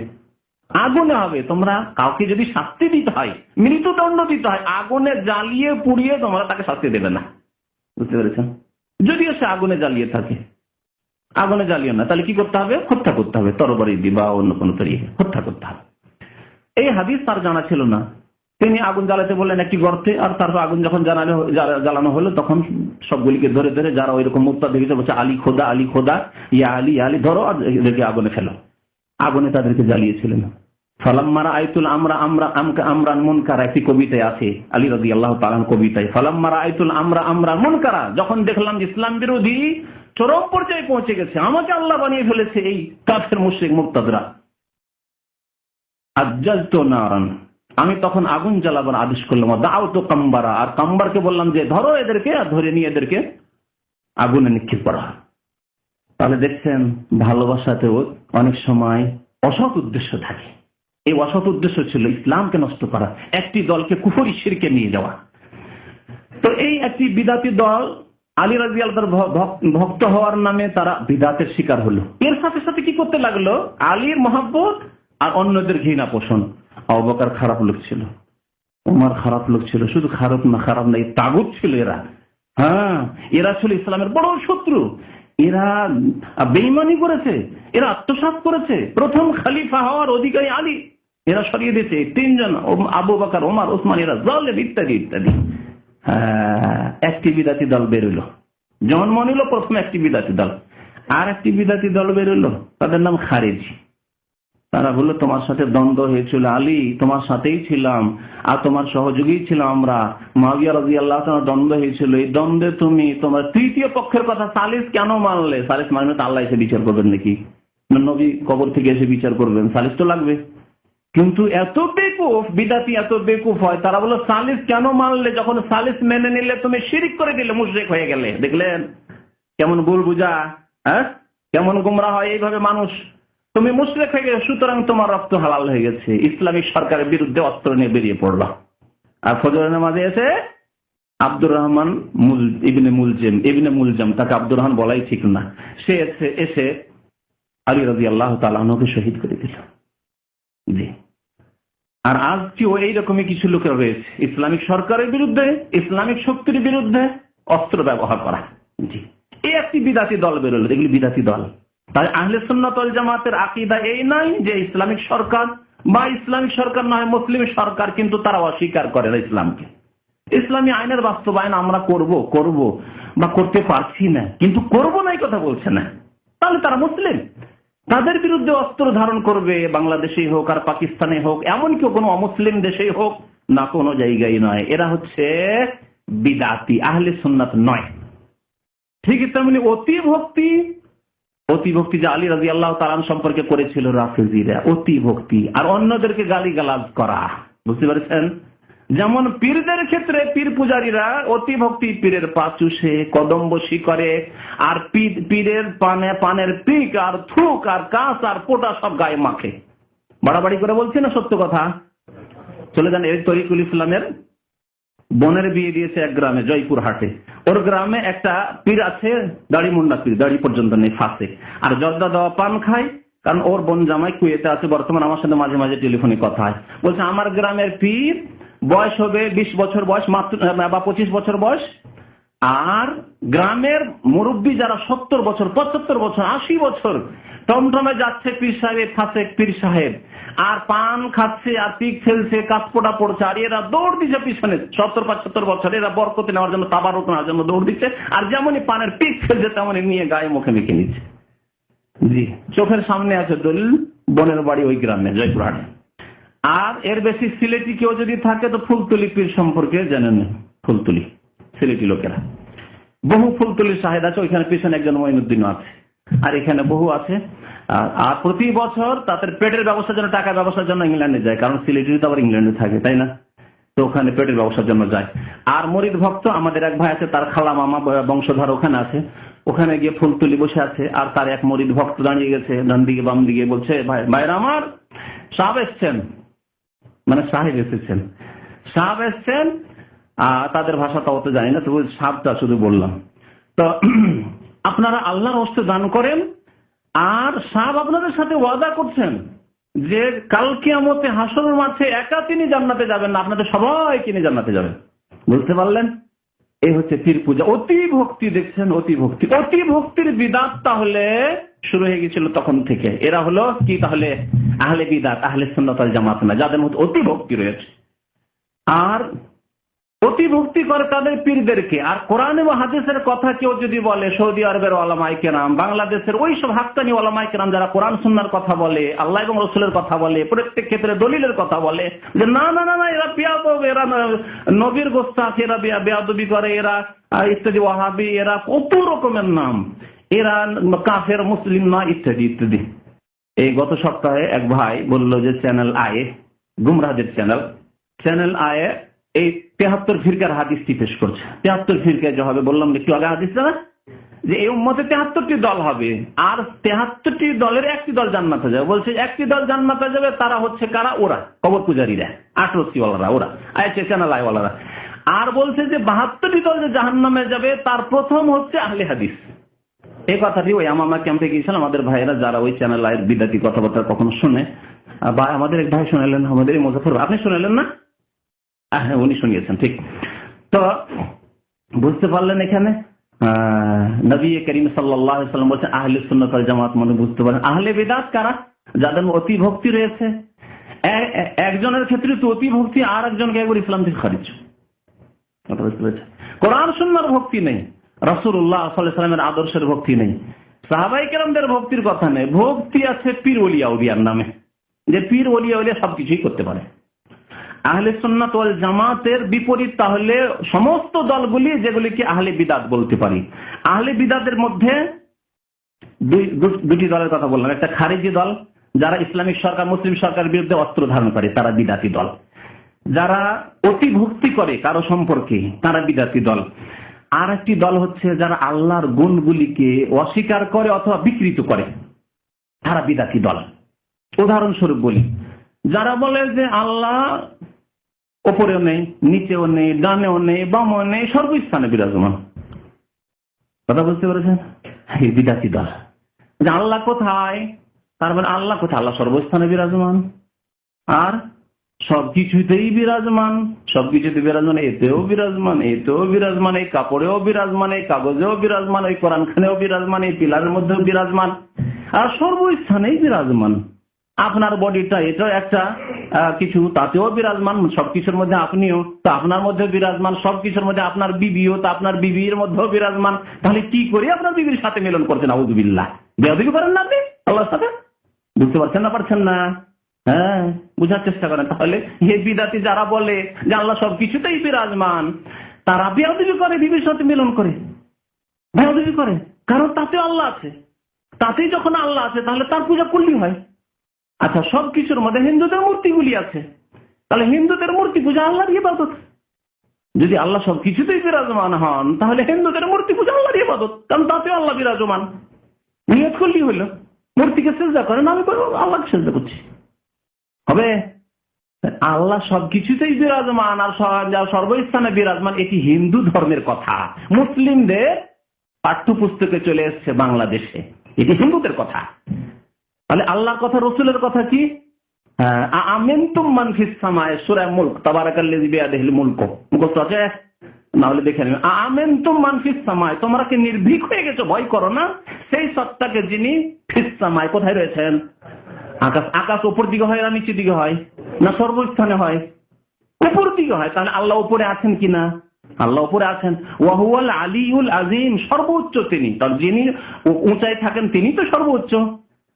আগুনে হবে। তোমরা কাউকে যদি শাস্তি দিতে হয়, মৃত্যুদণ্ড দিতে হয়, আগুনে জ্বালিয়ে পুড়িয়ে তোমরা তাকে শাস্তি দেবে না। বুঝতে পেরেছেন? যদিও সে আগুনে জ্বালিয়ে থাকে, আগুনে জ্বালিয়ে না, তাহলে কি করতে হবে? হত্যা করতে হবে, তরবারি দিয়ে বা অন্য কোনো তরিয়ে হত্যা করতে হবে। এই হাদিস তার জানা ছিল না। তিনি আগুন জ্বালাতে বললেন একটি গর্তে, আর তারপর আগুন যখন জ্বালানো হলো তখন সবগুলিকে ধরে ধরে যারা ওই রকম মুক্তা দেখেছে বলছে আলী খোদা, আলী খোদা, ইয়া আলী, ইয়া আলী, ধরো আর এদেরকে আগুনে ফেলো। আগুনে তাদেরকে জ্বালিয়েছিলেন। ফালাম্মারা আইতুল আমরান মুনকারা, একটি কবিতায় আছে আলী রাদিয়াল্লাহু তাআলা কবিতায়, ফালাম্মারা আইতুল আমরান মুনকারা, যখন দেখলাম ইসলাম বিরোধী চরম পর্যায়ে পৌঁছে গেছে, আমাকে আল্লাহ বানিয়ে ফেলেছে এই কাফের মুশরিক মুরতাদরা, আজ্জালতু নারান, আমি তখন আগুন জ্বালাবার আদেশ করলাম। দাউতু কাম্বারা, আর কাম্বারকে বললাম যে ধরো এদেরকে, আর ধরে নিয়ে এদেরকে আগুনে নিক্ষেপ করা। তাহলে দেখছেন ভালোবাসাতেও অনেক সময় অসৎ উদ্দেশ্য থাকে। এই অসৎ উদ্দেশ্য ছিল ইসলামকে নষ্ট করা, একটি দলকে কুফরি শিরকে নিয়ে যাওয়া। তো এই একটি বিদাতি দল আলী রাদিয়াল্লাহু তাআলার ভক্ত হওয়ার নামে তারা বিদাতের শিকার হলো। এর সাথে সাথে কি করতে লাগলো, আলীর মহব্বত আর অন্যদের ঘৃণা পোষণ। আবু বকর খারাপ লোক ছিল, ওমর খারাপ লোক ছিল, শুধু খারাপ না তাগুত ছিল এরা। হ্যাঁ, এরা ছিল ইসলামের বড় শত্রু, এরা বেঈমানি করেছে, এরা আত্মসাৎ করেছে। প্রথম খলিফা হওয়ার অধিকারী আলী, এরা সরিয়ে দিয়েছে তিনজন, আবু বকর, ওমর, ওসমান, এরা জালেম ইত্যাদি ইত্যাদি। একটি বিদাতি দল বেরোলো, জন্ম নিল প্রথম একটি বিদাতি দল। আর একটি বিদাতি দল বেরোলো, তাদের নাম খারেজি। তারা বললো তোমার সাথে দ্বন্দ্ব হয়েছিল আলী, তোমার সাথেই ছিলাম আর তোমার সহযোগী ছিলাম আমরা, মুআবিয়া রাদিয়াল্লাহু তাআলা দ্বন্দ্ব হয়েছিল, এই দ্বন্দ্বে তুমি তোমার তৃতীয় পক্ষের কথা সালিস কেন মানলে? সালিস মানে তো আল্লাহ এসে বিচার করবেন নাকি? নবী কবর থেকে এসে বিচার করবেন, সালিস তো লাগবে। কিন্তু এত বেকুফ বিদাতি, এত বেকুফ হয়, তারা বলল সালিস কেন মানলে, যখন সালিস মেনে নিলে তুমি শিরিক করে দিলে, মুশরিক হয়ে গেলে। দেখলেন কেমন ভুল বুঝা, হ্যাঁ, কেমন গোমরা হয় এইভাবে মানুষ। তুমি মুশরিক হয়ে গেলে, সুতরাং তোমার রক্ত হালাল হয়ে গেছে। ইসলামিক সরকারের বিরুদ্ধে অস্ত্র নিয়ে বেরিয়ে পড়ল। আর ফজরের নামাজে এসে আব্দুর রহমান ইবনে মুলজাম, তাকে আব্দুর রহমান বলাই ঠিক না, সে এসে আলী রাদিয়াল্লাহু তাআলা আনহুকে শহীদ করে দিল। জি। আর আজকেও এইরকমই কিছু লোকের রয়েছে ইসলামিক সরকারের বিরুদ্ধে, ইসলামিক শক্তির বিরুদ্ধে অস্ত্র ব্যবহার করা। জি, এই একটি বিদাতি দল বেরোলো, এগুলি বিদাতি দল। তাই আহলে সুন্নাত ওয়াল জামাতের আকীদা এই নয় যে ইসলামিক সরকার বা ইসলামিক সরকার নয় মুসলিম সরকার, কিন্তু তারা অস্বীকার করে না ইসলামকে। ইসলামী আইনের বাস্তবায়ন আমরা করব বা করতে পারছি না, কিন্তু করব না এই কথা বলছে না, তাহলে তারা মুসলিম। তাদের বিরুদ্ধে অস্ত্র ধারণ করবে, বাংলাদেশেই হোক আর পাকিস্তানে হোক, এমনকি কোনো অমুসলিম দেশেই হোক না, কোনো জায়গায় নয়। এরা হচ্ছে বিদাতি, আহলে সুন্নাত নয়। ঠিক তেমনি অতি ভক্তি যে আলী রাদিয়াল্লাহু তাআলা সম্পর্কে করেছিল রাফেজিরা, অতি ভক্তি আর অন্যদেরকে গালিগালাজ করা, বুঝতে পারছেন? যেমন পীরদের ক্ষেত্রে পীর পূজারীরা অতি ভক্তি, পীরের পা চুষে কদম বসি করে, আর পীরের পানের পিক আর থুক আর কাঁচ আর পোটা সব গায়ে মাখে। বাড়াবাড়ি করে বলছি না, সত্য কথা। চলে যান, এই তরিকুল ইসলামের বোনের বিয়ে দিয়েছে এক গ্রামে, জয়পুর হাটে। ওর গ্রামে একটা পীর আছে, দাড়ি মুন্ডা পীর, দাড়ি পর্যন্ত নেই, ফাঁসে, আর জর্দা দেওয়া পান খায়। কারণ ওর বোন জামাই কুয়েতে আছে বর্তমান, আমার সাথে মাঝে মাঝে টেলিফোনে কথা হয়। বলছে আমার গ্রামের পীর বয়স হবে 20 বছর বয়স মাত্র, বা 25 বছর বয়স, আর গ্রামের মুরব্বী যারা 70 বছর 75 বছর 80 বছর টমটমে যাচ্ছে পীর সাহেব, ফাঁসে পীর সাহেব, আর পান খাচ্ছে আর পিক ফেলছে, কাপড়া পড়ছে, আর এরা দৌড় দিচ্ছে পিছনে। 70-75 বছর এরা বরকতে নেওয়ার জন্য, তাবারুক নেওয়ার জন্য দৌড় দিচ্ছে, আর যেমনই পানের পিক ফেলছে তেমনই নিয়ে গায়ে মুখে মেখে নিচ্ছে। জি, চোখের সামনে আছে দলিল, বোনের বাড়ি ওই গ্রামে জয়পুরহাটে। আর এর বেশি সিলেটি কেউ যদি থাকে তো ফুলতলি পীর সম্পর্কে জানেন, ফুলতলি সিলেটি লোকেরা বহু ফুলতলি শাহেদ আছে, ওইখানে পিছনে একজন মঈনুদ্দিন আছে, আর এখানে বহু আছে। আর প্রতি বছর তাদের পেটের ব্যবস্থার জন্য, টাকা ব্যবস্থার জন্য ইংল্যান্ডে যায়, কারণ সিলেটি তো আবার ইংল্যান্ডে থাকে, তাই না? তো ওখানে পেটের ব্যবস্থার জন্য যায়। আর মরিদ ভক্ত আমাদের এক ভাই আছে, তার খালা মামা বংশধর ওখানে আছে, ওখানে গিয়ে ফুলতলি বসে আছে, আর তার এক মরিদ ভক্ত দাঁড়িয়ে গেছে ডান দিকে বাম দিকে, বলছে ভাইরা আমার সাহেব এসছেন, মানে সাহেব এসেছেন, সাহেব এসছেন। তাদের ভাষা তো অত জানি না, তবু সাহেবটা শুধু বললাম। তো আপনারা আল্লাহর হস্তে দান করেন, আর সাহেব আপনাদের সাথে ওয়াদা করছেন যে কাল কিয়ামতে হাসরের মাঠে একা তিনি জান্নাতে যাবেন না, আপনাদের সবাই তিনি জান্নাতে যাবেন। বুঝতে পারলেন? এই হচ্ছে পীর পূজা, অতি ভক্তি। দেখছেন, অতি ভক্তির বিদাত তাহলে শুরু হয়ে গেছিল তখন থেকে। এরা হলো কি তাহলে? আহলে বিদাত, আহলে সুন্নাত ওয়াল জামাত না, যাদের মধ্যে অতি ভক্তি রয়েছে। আর অতিভক্তি করে তাদের পীরদেরকে। আর কোরআন এবং হাদিসের কথা কেউ যদি বলে, সৌদি আরবের ওলামায়ে কেরাম, বাংলাদেশের ওই সব হাক্কানি ওলামায়ে কেরাম যারা কোরআন সুন্নাহর কথা বলে, আল্লাহ এবং রাসূলের কথা বলে, প্রত্যেক ক্ষেত্রে দলিলের কথা বলে, যে না না না না এরা বেয়াদব, এরা নবীর গোস্তাখ, এরা বেয়াদবি করে, এরা ইত্যাদি, ওয়াহাবি, এরা কত রকমের নাম, এরা কাফের, মুসলিম না, ইত্যাদি ইত্যাদি। এই গত সপ্তাহে এক ভাই বলল যে চ্যানেল আয়ে, গুমরাহদের চ্যানেল আয়ে এই 73 ফিরকার হাদিসটি পেশ করছে। 73 ফিরকা যে হবে, বললাম একটু আগে হাদিসটা না, যে এই উম্মতে 73টি দল হবে, আর 73টি দলের একটি দল জান্নাতে যাবে। বলছে একটি দল জান্নাতে যাবে, তারা হচ্ছে কারা? ওরা কবর পূজারীরা, আটরসিওয়ালারা, ওরা আইছে চ্যানেল আইওয়ালারা। আর বলছে যে 72টি দল যে জাহান্নামে যাবে, তার প্রথম হচ্ছে আহলে হাদিস। এই কথাটি ওই আমামা ক্যাম্পে গিয়েছিলাম, আমাদের ভাইয়েরা যারা ওই চ্যানেল আয়ের বিদাতি কথাবার্তা কখনো শুনে, বা আমাদের এক ভাই শোনালেন, আমাদের এই মুজাফফর, আপনি শোনালেন না? হ্যাঁ, উনি শুনিয়েছেন, ঠিক। তো বুঝতে পারলেন এখানে নবী করিম সাল্লাল্লাহু আলাইহি ওয়াসাল্লাম বলছেন আহলে সুন্নাত ওয়াল জামাত, মানে বুঝতে পারেন আহলে বিদআত কারা? যাদের অতি ভক্তি রয়েছে। একজনের ক্ষেত্রে তো অতি ভক্তি, আর একজনকে একবার ইসলাম থেকে খারিজ। কোরআন সুন্নাহর ভক্তি নেই, রাসূলুল্লাহ সাল্লাল্লাহু আলাইহি ওয়াসাল্লামের আদর্শের ভক্তি নেই, সাহাবায়ে কেরামদের ভক্তির কথা নেই। ভক্তি আছে পীর ওলিয়া উলিয়ার নামে, যে পীর ওলিয়া উলিয়া সবকিছুই করতে পারে। আহলে সুন্নাত ওয়াল জামাতের বিপরীত তাহলে সমস্ত দলগুলি, যেগুলিকে আহলে বিদাত বলতে পারি। আহলে বিদাতের মধ্যে দুটি দলের কথা বললাম। একটা খারিজি দল, যারা ইসলামিক সরকার, মুসলিম সরকারের বিরুদ্ধে অস্ত্র ধারণ করে, তারা বিদাতি দল। যারা অতি ভক্তি করে কারো সম্পর্কে, তারা বিদাতি দল। আর একটি দল হচ্ছে যারা আল্লাহর গুণগুলিকে অস্বীকার করে অথবা বিকৃত করে, তারা বিদাতি দল। উদাহরণস্বরূপ বলি, যারা বলে যে আল্লাহ ওপরেও নেই, নিচেও নেই, ডানেও নেই, বামেও নেই, সর্বস্থানে বিরাজমান। কথা বুঝতে পেরেছেন? এই বিদাতি দল। যে আল্লাহ কোথায়, তার মানে আল্লাহ কোথায়? আল্লাহ সর্বস্থানে বিরাজমান, আর সবকিছুতেই বিরাজমান। সবকিছুতে বিরাজমান, এতেও বিরাজমান, এতেও বিরাজমান, এই কাপড়েও বিরাজমান, এই কাগজেও বিরাজমান, এই কোরআনখানেও বিরাজমান, এই পিলারের মধ্যেও বিরাজমান, আর সর্বস্থানেই বিরাজমান। আপনার বডিটা, এটাও একটা কিছু, তাতেও বিরাজমান। সবকিছুর মধ্যে আপনিও তো আপনার মধ্যে বিরাজমান, সবকিছুর মধ্যে আপনার বিবিও তো আপনার বিবির মধ্যেও বিরাজমান। তাহলে কি করে আপনার বিবির সাথে মিলন করছেন? আউযুবিল্লাহ, বেয়াদবি করেন না আপনি আল্লাহর সাথে? বুঝতে পারছেন না? পারছেন না? হ্যাঁ, বুঝার চেষ্টা করেন। তাহলে এই বিদাতি যারা বলে যে আল্লাহ সবকিছুতেই বিরাজমান, তারা বেয়াদবি করে, বিবির সাথে মিলন করে, বেয়াদবি করে। কারণ তাতেও আল্লাহ আছে, তাতেই যখন আল্লাহ আছে তাহলে তার পূজা করলেই হয়। আচ্ছা, সবকিছুর মধ্যে হিন্দুদের মূর্তিগুলি আছে, তাহলে হিন্দুদের মূর্তি পূজা আল্লাহর ইবাদত। যদি আল্লাহ সবকিছুতেই বিরাজমান হন, তাহলে হিন্দুদের মূর্তি পূজা আল্লাহর ইবাদত, কারণ তাতেও আল্লাহ বিরাজমান। নিয়ত করলেই হইল, মূর্তিকে সিজদা করেন, আমি আল্লাহকে সিজদা করছি, হবে? আল্লাহ সবকিছুতেই বিরাজমান আর সর্বস্থানে বিরাজমান, এটি হিন্দু ধর্মের কথা। মুসলিমদের পাঠ্যপুস্তকে চলে এসছে বাংলাদেশে, এটি হিন্দুদের কথা। তাহলে আল্লাহর কথা, রসুলের কথা কি? আমিনতুম মান ফিস সামায়ে, সূরা মুলক, তাবারাকাল্লাযী বিয়াদিহিল মুলক, মুখস্থ আছে? না হলে দেখে নিন। আমিনতুম মান ফিস সামায়ে, তোমরা কি নির্ভীক হয়ে গেছো, ভয় করো না সেই সত্তাকে যিনি ফিস সামায়ে, কোথায় রয়েছেন? আকাশ। আকাশ উপর দিকে হয় না নিচের দিকে হয়, না সর্বস্থানে হয়? উপর দিকে হয়। তাহলে আল্লাহ উপরে আছেন কিনা? আল্লাহ উপরে আছেন। ওয়া হুয়াল আলিয়ুল আযীম, সর্বোচ্চ তিনি। তার যিনি উঁচাই থাকেন তিনি তো সর্বোচ্চ।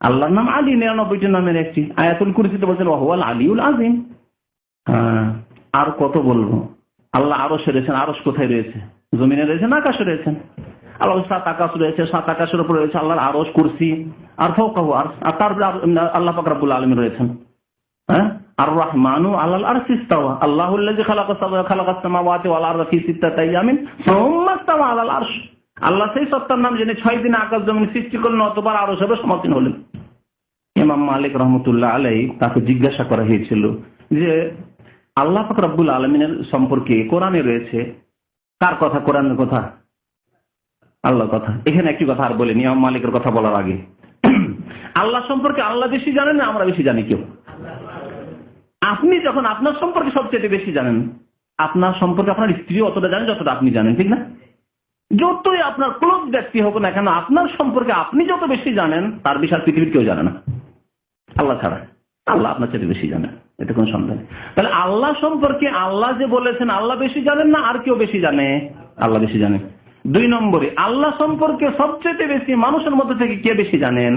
আল্লাহর নাম আলী, 99টি নামের একটি। আয়াতুল কুরসিতে বলছেন ওয়া হুয়াল আলিয়ুল আযীম। আর কত বলবো? আল্লাহ আরশে রয়েছেন। আরশ কোথায় রয়েছে? জমিনে রয়েছেন, আকাশে রয়েছেন। আল্লাহ 7 আকাশ রয়েছে, 7 আকাশের উপর রয়েছে আল্লাহর আরশ, কুরসি, আর ফাওকাহু আরশ, আর তারপরে আল্লাহ পাক রব্বুল আলামিন রয়েছেন। হ্যাঁ, আর রহমানু আলাল আরশি ইস্তাওয়া, আল্লাহুল্লাযী খালাকাস সামাওয়াতি ওয়াল আরদা ফি সিত্তাতি আইয়ামিন সুম্মা ইস্তাওয়া আলাল আরশ। আল্লাহ সেই সত্তার নাম যিনি 6 দিনে আকাশ জমিন সৃষ্টি করলেন, অতবার আরশের উপর সমাসীন হলেন। ইমাম মালিক রাহমাতুল্লাহ আলাইহি, তাকে জিজ্ঞাসা করা হয়েছিল যে আল্লাহ পাক রব্বুল আলামিনের সম্পর্কে কোরআনে রয়েছে, কার কথা? কোরআনের কথা, আল্লাহর কথা। এখানে একটি কথা আর বলেন ইমাম মালিকের কথা বলার আগে, আল্লাহ সম্পর্কে আল্লাহ বেশি জানেন না আমরা বেশি জানি? কেউ? আপনি যখন আপনার সম্পর্কে সবচেয়ে বেশি জানেন, আপনার সম্পর্কে আপনার স্ত্রী অতটা জানেন যতটা আপনি জানেন, ঠিক না? যতই আপনার ক্লোজ ব্যক্তি হোক না কেন, আপনার সম্পর্কে আপনি যত বেশি জানেন, তার বিষয় পৃথিবীর কেউ জানে না আল্লাহ ছাড়া। আল্লাহ আপনার চেয়ে বেশি জানেন, এতে কোনো সন্দেহ নেই। তাহলে আল্লাহ সম্পর্কে আল্লাহ যে বলেছেন আল্লাহ বেশি জানেন না আর কেউ বেশি জানে? আল্লাহ বেশি জানেন। 2 নম্বরে আল্লাহ সম্পর্কে সবচেয়ে বেশি মানুষের মধ্যে থেকে কে বেশি জানেন?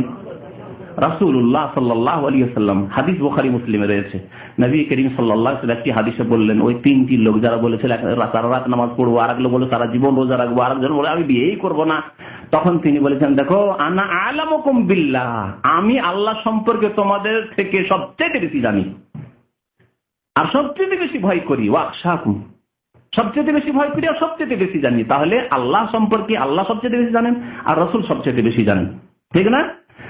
রাসূলুল্লাহ সাল্লাল্লাহু আলাইহি ওয়াসাল্লাম। হাদিস বুখারী মুসলিমে রয়েছে। নবী করিম সাল্লাল্লাহু আলাইহি ওয়াসাল্লাম একটি হাদিসে বললেন, ওই 3টি লোক যারা বলেছিল সারা রাত নামাজ পড়বো, আর এক লোক বলে সারা জীবন রোজা রাখবো, আর একজন বলে আমি বিয়েই করবো না, তখন তিনি বলেছেন দেখো আনা আ'লামুকুম বিল্লাহ, আমি আল্লাহ সম্পর্কে তোমাদের থেকে সবচেয়ে বেশি জানি আর সবচেয়ে বেশি ভয় করি। ওয়াখশাকুম, সবচেয়ে বেশি ভয় করি আর সবচেয়ে বেশি জানি। তাহলে আল্লাহ সম্পর্কে আল্লাহ সবচেয়ে বেশি জানেন আর রাসূল সবচেয়ে বেশি জানেন, ঠিক না?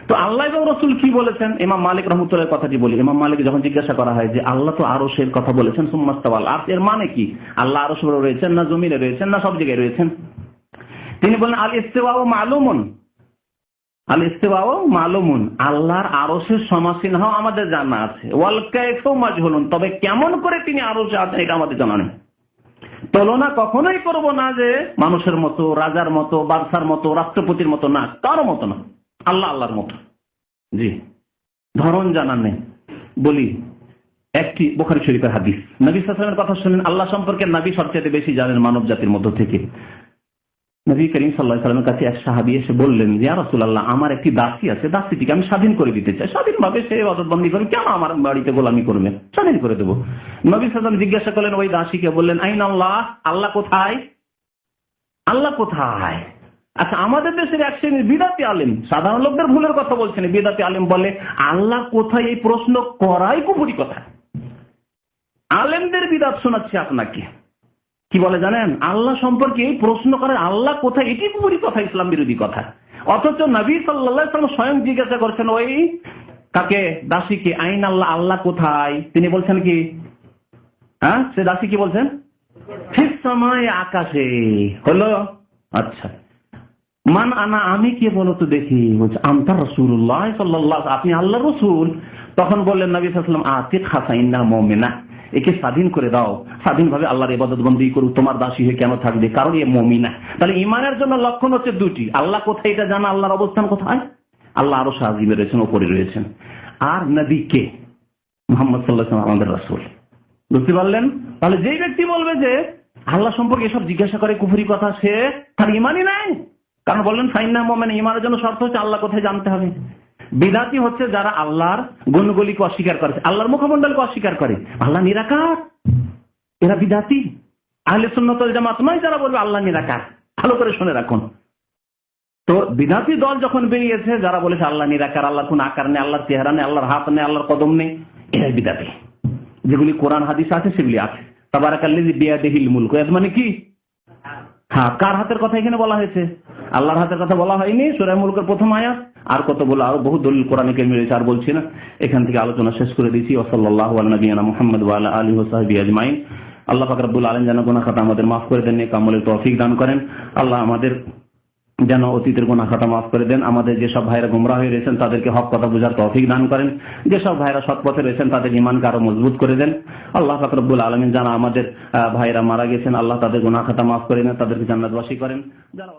তো আল্লাহ এবং রাসূল কি বলেছেন? ইমাম মালিক রাহমাতুল্লাহর কথাটি বলি। ইমাম মালিক যখন জিজ্ঞাসা করা হয় যে আল্লাহ তো আরশের কথা বলেছেন, সুম্মাস্তাওয়াল আরশ, এর মানে কি? আল্লাহ আরশে রয়েছেন না জমিনে রয়েছেন না সব জায়গায় রয়েছেন? তিনি বলেন আল ইস্তিওয়াউ মালুমুন, আল ইস্তিওয়াউ মালুমুন, আল্লাহর আরশের সমাসীন হওয়া আমাদের জানা আছে। ওয়াল কাইফু মাজহুলুন, তবে কেমন করে তিনি আরশে আছেন এটা আমাদের জানা নেই। তুলনা কখনোই করব না যে মানুষের মতো, রাজার মতো, বাদশার মতো, রাষ্ট্রপতির মতো, না, কারো মতো না, আল্লাহ আল্লাহর মতো। জি, ধরন জানা নেই। বলি একটি বুখারী শরীফের হাদিস, নবী সাল্লাল্লাহু আলাইহি ওয়াসাল্লামের কথা শুনেন। আল্লাহ সম্পর্কে নবী সবচেয়ে বেশি জানেন মানব জাতির মধ্য থেকে। নবী করিম সাল্লাল্লাহু আলাইহি ওয়াসাল্লামের কাছে এক সাহাবী এসে বললেন, ইয়া রাসূলুল্লাহ, আমার একটি দাসী আছে, দাসীটিকে আমি স্বাধীন করে দিতে চাই। স্বাধীনভাবে সে ইবাদত বন্দেগী করবে, কেন আমার বাড়িতে গোলামি করবে? স্বাধীন করে দেব। নবী সাল্লাল্লাহু আলাইহি ওয়াসাল্লাম জিজ্ঞাসা করলেন ওই দাসীকে, বললেন আইন আল্লাহ, আল্লাহ কোথায়? আল্লাহ কোথায়? আচ্ছা, আমাদের দেশের এক শ্রেণীর বিদাতি আলেম, সাধারণ লোকদের ভুলের কথা বলছেন, বিদাতি আলেম বলে আল্লাহ কোথায়, এই প্রশ্ন করাই কুফরি কথা। আলেমদের বিদাত শোনাচ্ছি আপনাকে। কি বলে জানেন? আল্লাহ সম্পর্কে এই প্রশ্ন করে আল্লাহ কোথায়, এটি কুফরি কথা, ইসলাম বিরোধী কথা। অথচ নবী সাল্লাল্লাহু আলাইহি ওয়াসাল্লাম স্বয়ং জিজ্ঞাসা করছেন ওই কাকে, দাসীকে, আইন আল্লাহ, আল্লাহ কোথায়? তিনি বলছেন কি, হ্যাঁ, সে দাসী কি বলছেন? ফিস সামাই, আকাশে। হলো? আচ্ছা, মান আনা, আমি কে বলো তো দেখি? বলছে আনতা রাসূলুল্লাহ সাল্লাল্লাহু, আপনি আল্লাহর রাসূল। তখন বললেন নবী সাল্লাল্লাহু আলাইহি ওয়াসাল্লাম, আতিক হাসাইন্না মুমিনা, একে স্বাধীন করে দাও, স্বাধীনভাবে আল্লাহর ইবাদত বন্দেগী করুক, তোমার দাসী হয়ে কেন থাকবে? কারণ এ মুমিনা। তাহলে ঈমানের জন্য লক্ষণ হচ্ছে 2টি, আল্লাহ কোথায় এটা জানা, আল্লাহর অবস্থান কোথায়, আল্লাহ আরশে আজিমে রয়েছেন, উপরে রয়েছেন, আর নবী কে, মুহাম্মদ সাল্লাল্লাহু আলাইহি ওয়াসাল্লাম আমাদের রাসূল। বুঝতে পারলেন? তাহলে যেই ব্যক্তি বলবে যে আল্লাহ সম্পর্কে এসব জিজ্ঞাসা করে কুফরি কথা, সে তার ঈমানই নাই। কারণ বললেন ফাইন্না মুমিন, ঈমানের জন্য শর্ত হচ্ছে আল্লাহ কোথায় জানতে হবে। বিদাতি হচ্ছে যারা আল্লাহর গুণগুলিকে অস্বীকার করে, আল্লাহর মুখমণ্ডলকে অস্বীকার করে, আল্লাহ নিরাকার, এরা বিদাতি। আহলে সুন্নাত ওয়াল জামাত নয় যারা বলবে আল্লাহ নিরাকার। ভালো করে শুনে রাখুন। তো বিদাতি দল যখন বেরিয়েছে, যারা বলেছে আল্লাহ নিরাকার, আল্লাহর কোন আকার নেই, আল্লাহর চেহারা নেই, আল্লাহর হাত নেই, আল্লাহর কদম নেই, এরাই বিদাতি। যেগুলি কোরআন হাদিস আছে সেগুলি আছে। তাবারাকাল্লাযী বিয়াদিহিল মুলক, এর মানে কি? হ্যাঁ, কার হাতের কথা এখানে বলা হয়েছে? আল্লাহর হাতের কথা বলা হয়নি। সূরা মুলকের প্রথম আয়াত। আর কত বলা, আরো বহু দলিল কোরআনে কারিমে রয়েছে, আর বলছি না। এখান থেকে আলোচনা শেষ করে দিয়েছি। ওয়া সাল্লাল্লাহু আলা নবিয়িনা মুহাম্মদ ওয়া আলা আলিহি ওয়া সাহবিহি আজমাইন। আল্লাহ পাক রব্বুল আলামিন যেন গুনাহ খাতা আমাদের মাফ করে দেন, নেক আমলের তৌফিক দান করেন। আল্লাহ আমাদের যেন অতীতের গুনাহ খাতা মাফ করে দেন। আমাদের যেসব ভাইরা গুমরাহ হয়ে রয়েছেন তাদেরকে হক কথা বোঝার তৌফিক দান করেন। যেসব ভাইরা সৎ পথে রয়েছেন তাদের ঈমানকে আরো মজবুত করে দেন। আল্লাহ পাক রব্বুল আলামিন যারা আমাদের ভাইরা মারা গেছেন, আল্লাহ তাদের গুনাহ খাতা মাফ করে দেন, তাদেরকে জান্নাতবাসী করেন। যারা